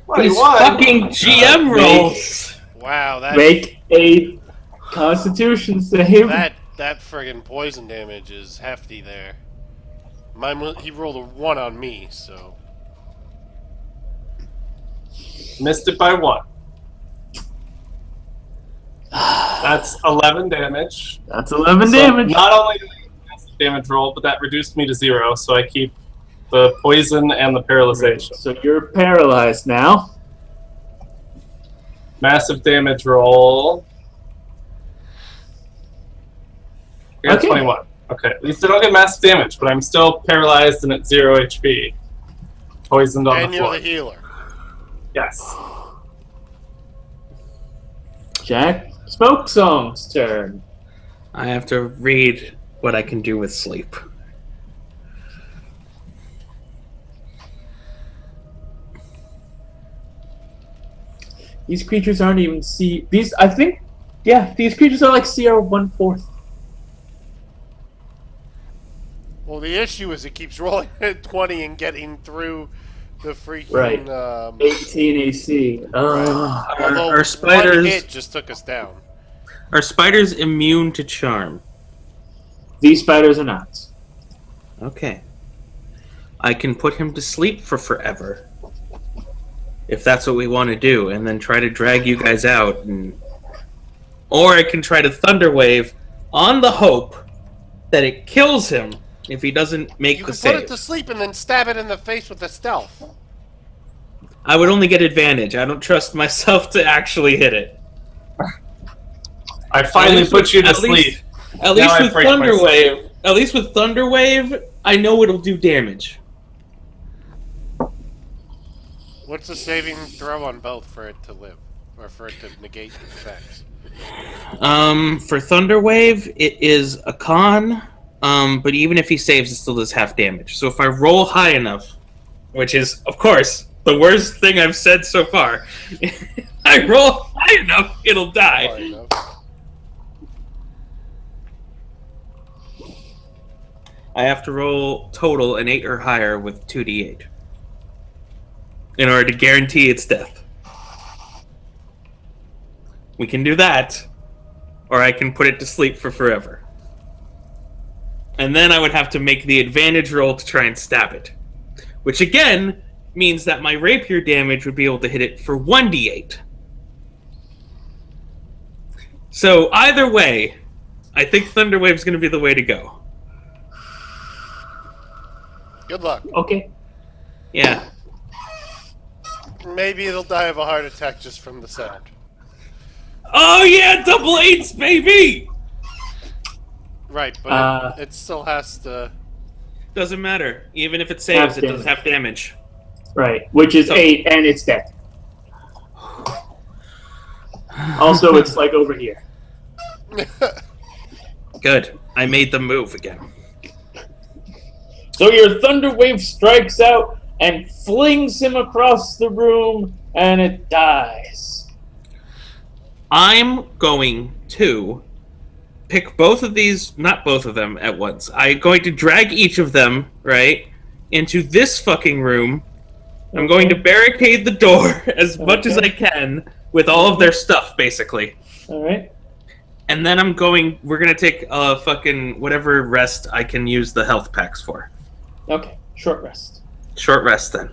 21! These fucking GM rolls! Wow, that Make a Constitution save. that friggin' poison damage is hefty there. He rolled a 1 on me, so Missed it by 1. That's 11 damage. That's 11 So damage. not only did I get a massive damage roll, but that reduced me to 0, so I keep the poison and the paralyzation. So you're paralyzed now. Massive damage roll. I got Okay. 21. Okay, at least I don't get massive damage, but I'm still paralyzed and at 0 HP. Poisoned on And the you're floor. the healer. Yes. Jack Smokesong's turn. I have to read what I can do with sleep. These creatures aren't even these. I think, yeah, these creatures are like CR 1/4. Well, the issue is it keeps rolling at 20 and getting through the freaking... Right. 18 AC. Although Are spiders one hit just took us down. are spiders immune to charm? These spiders are not. Okay. I can put him to sleep for forever. If that's what we want to do, and then try to drag you guys out, or I can try to Thunderwave on the hope that it kills him if he doesn't make You the can save. put it to sleep and then stab it in the face with a stealth. I would only get advantage. I don't trust myself to actually hit it. I finally put you to sleep. At Now least I with break myself. Thunderwave. At least with Thunderwave, I know it'll do damage. What's the saving throw on both for it to live? Or for it to negate the effects? For Thunderwave, it is a con. But even if he saves, it still does half damage. So if I roll high enough, which is, of course, the worst thing I've said so far, I roll high enough, it'll die. Far enough. I have to roll total an 8 or higher with 2d8 in order to guarantee its death. We can do that, or I can put it to sleep for forever. And then I would have to make the advantage roll to try and stab it. Which again means that my rapier damage would be able to hit it for 1d8. So either way, I think Thunderwave's going to be the way to go. Good luck. Okay. Yeah. Maybe it'll die of a heart attack just from the sound. Oh yeah, double 8s, baby! Right, but it still has to... Doesn't matter. Even if it saves, Half it does half damage. Right. Which is So- 8, and it's dead. Also, it's like over here. Good. I made the move again. So your thunder wave strikes out and flings him across the room, and it dies. I'm going to pick both of these, not both of them at once. I'm going to drag each of them, right, into this fucking room. I'm going to barricade the door as much as I can with all of their stuff, basically. All right. And then we're going to take fucking whatever rest I can use the health packs for. Okay. Short rest. Short rest, then.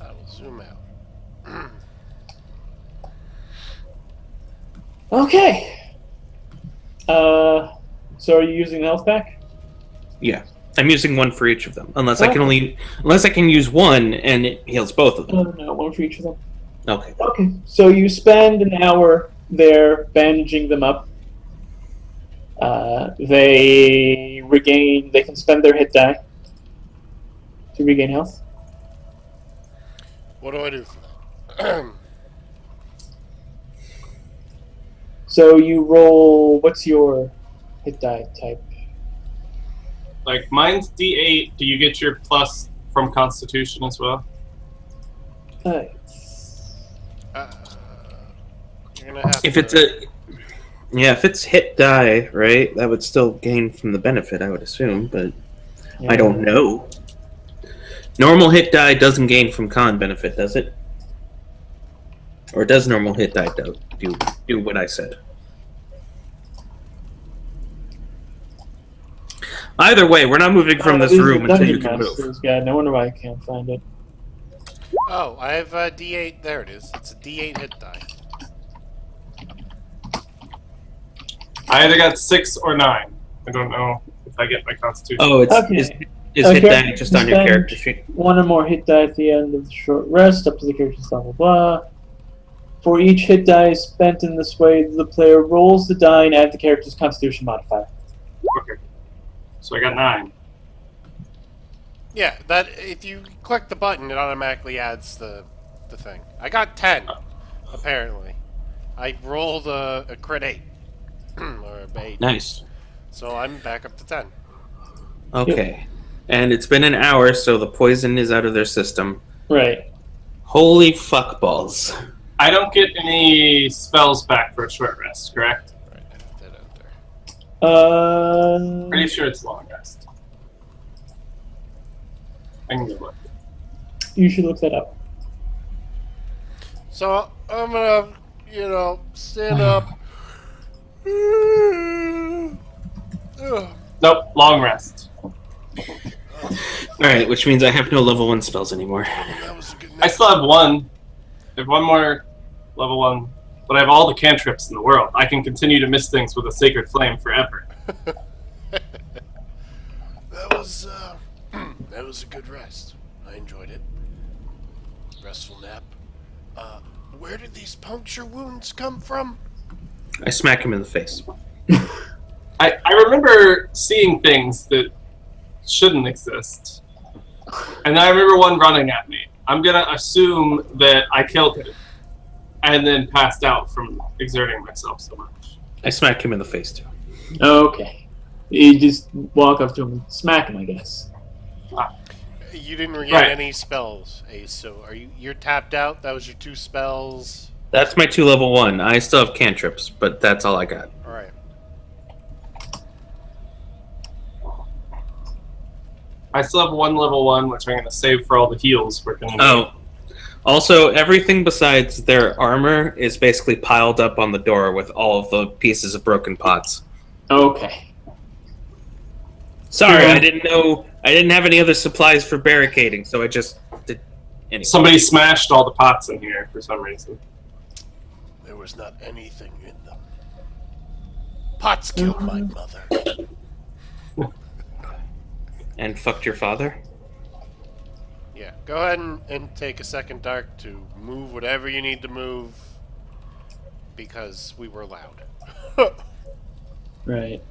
I will zoom out. Okay. So are you using the health pack? Yeah. I'm using one for each of them. Unless I can use one and it heals both of them. No, one for each of them. Okay. Okay. So you spend an hour there bandaging them up. They can spend their hit die to regain health. What do I do for that? So you roll, what's your hit die type? Like, mine's D8. Do you get your plus from Constitution as well? You're gonna have If to... it's hit die, right? That would still gain from the benefit, I would assume, but I don't know. Normal hit die doesn't gain from con benefit, does it? Or does normal hit die do what I said? Either way, we're not moving from this room until you can move. Yeah, no wonder why I can't find it. Oh, I have a D8. There it is. It's a D8 hit die. I either got 6 or 9. I don't know if I get my constitution. Oh, it's Okay. is Okay, hit die just on your spend character sheet. 1 or more hit die at the end of the short rest, up to the character's blah blah blah. For each hit die spent in this way, the player rolls the die and add the character's constitution modifier. Okay. So I got 9. Yeah, that if you click the button, it automatically adds the thing. I got 10, apparently. I rolled a crit 8. Or a 8. Nice. So I'm back up to 10. Okay. And it's been an hour, so the poison is out of their system. Right. Holy fuck balls. I don't get any spells back for a short rest, correct? Right, dead enter. Pretty sure it's long rest. I can go look. You should look that up. So I'm gonna, stand up. Ugh. Nope, long rest. Alright, which means I have no level 1 spells anymore. That was a good I still have 1. I have 1 more level 1. But I have all the cantrips in the world. I can continue to miss things with a sacred flame forever. That was a good rest. I enjoyed it. Restful nap. Where did these puncture wounds come from? I smack him in the face. I remember seeing things that shouldn't exist. And then I remember one running at me. I'm gonna assume that I killed it. And then passed out from exerting myself so much. I smack him in the face too. Okay. You just walk up to him and smack him, I guess. You didn't get Right. any spells, Ace. So you're tapped out? That was your 2 spells. That's my 2 level 1. I still have cantrips, but that's all I got. All right. I still have 1 level 1, which I'm gonna save for all the heals we're gonna need. Oh. Also, everything besides their armor is basically piled up on the door with all of the pieces of broken pots. Okay. Sorry, Yeah. I didn't have any other supplies for barricading, so I just did anyway. Somebody smashed all the pots in here for some reason. There was not anything in them. Pots killed my mother. And fucked your father? Yeah, go ahead and take a second, Dark, to move whatever you need to move. Because we were loud. Right.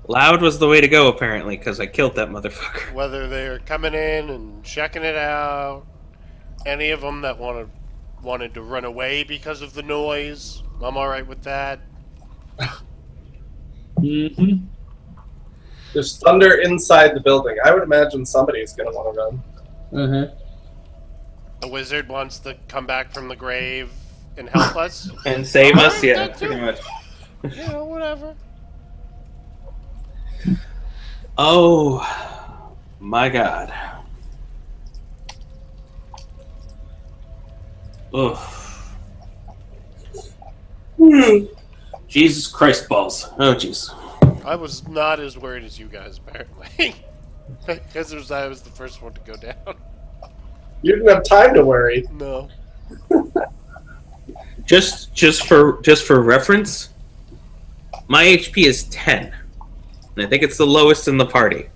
Loud was the way to go, apparently, because I killed that motherfucker. Whether they're coming in and checking it out, any of them that wanted to run away because of the noise, I'm alright with that. Mm-hmm. There's thunder inside the building. I would imagine somebody's gonna want to run. Mm-hmm. The wizard wants to come back from the grave and help us. And save us? Alright, Yeah, that too. pretty much. Whatever. Oh, my God. Ugh. Jesus Christ balls. Oh, jeez. I was not as worried as you guys, apparently. Because I was the first one to go down. You didn't have time to worry. No. Just for reference, my HP is 10. And I think it's the lowest in the party.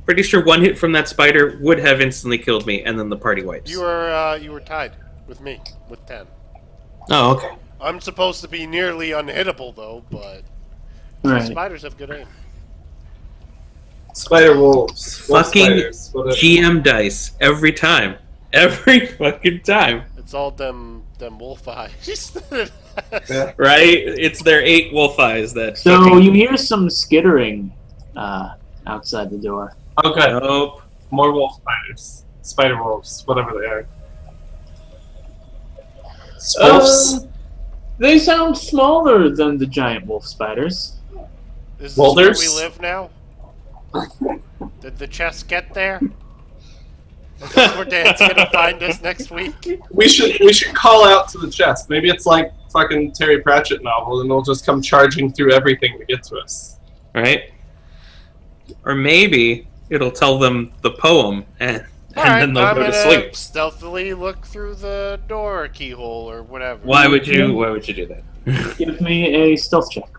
Pretty sure one hit from that spider would have instantly killed me, and then the party wipes. You were tied with me, with 10. Oh, okay. I'm supposed to be nearly unhittable, though, but Right. spiders have good aim. Spider wolves. Wolf Fucking spiders. Whatever. GM dice every time. Every fucking time. It's all them wolf eyes. Yeah. Right? It's their 8 wolf eyes that. So fucking- you hear some skittering outside the door. Okay. Nope. More wolf spiders. Spider wolves. Whatever they are. Wolves. They sound smaller than the giant wolf spiders. Is this Boulders? where we live now? Did the chest get there? Is this where Dan's gonna find us next week? We should call out to the chest. Maybe it's like fucking Terry Pratchett novel, and they'll just come charging through everything to get to us. Right? Or maybe it'll tell them the poem, and Alright, then they'll I'm go to gonna sleep. stealthily look through the door keyhole or whatever. Why would you do that? Give me a stealth check.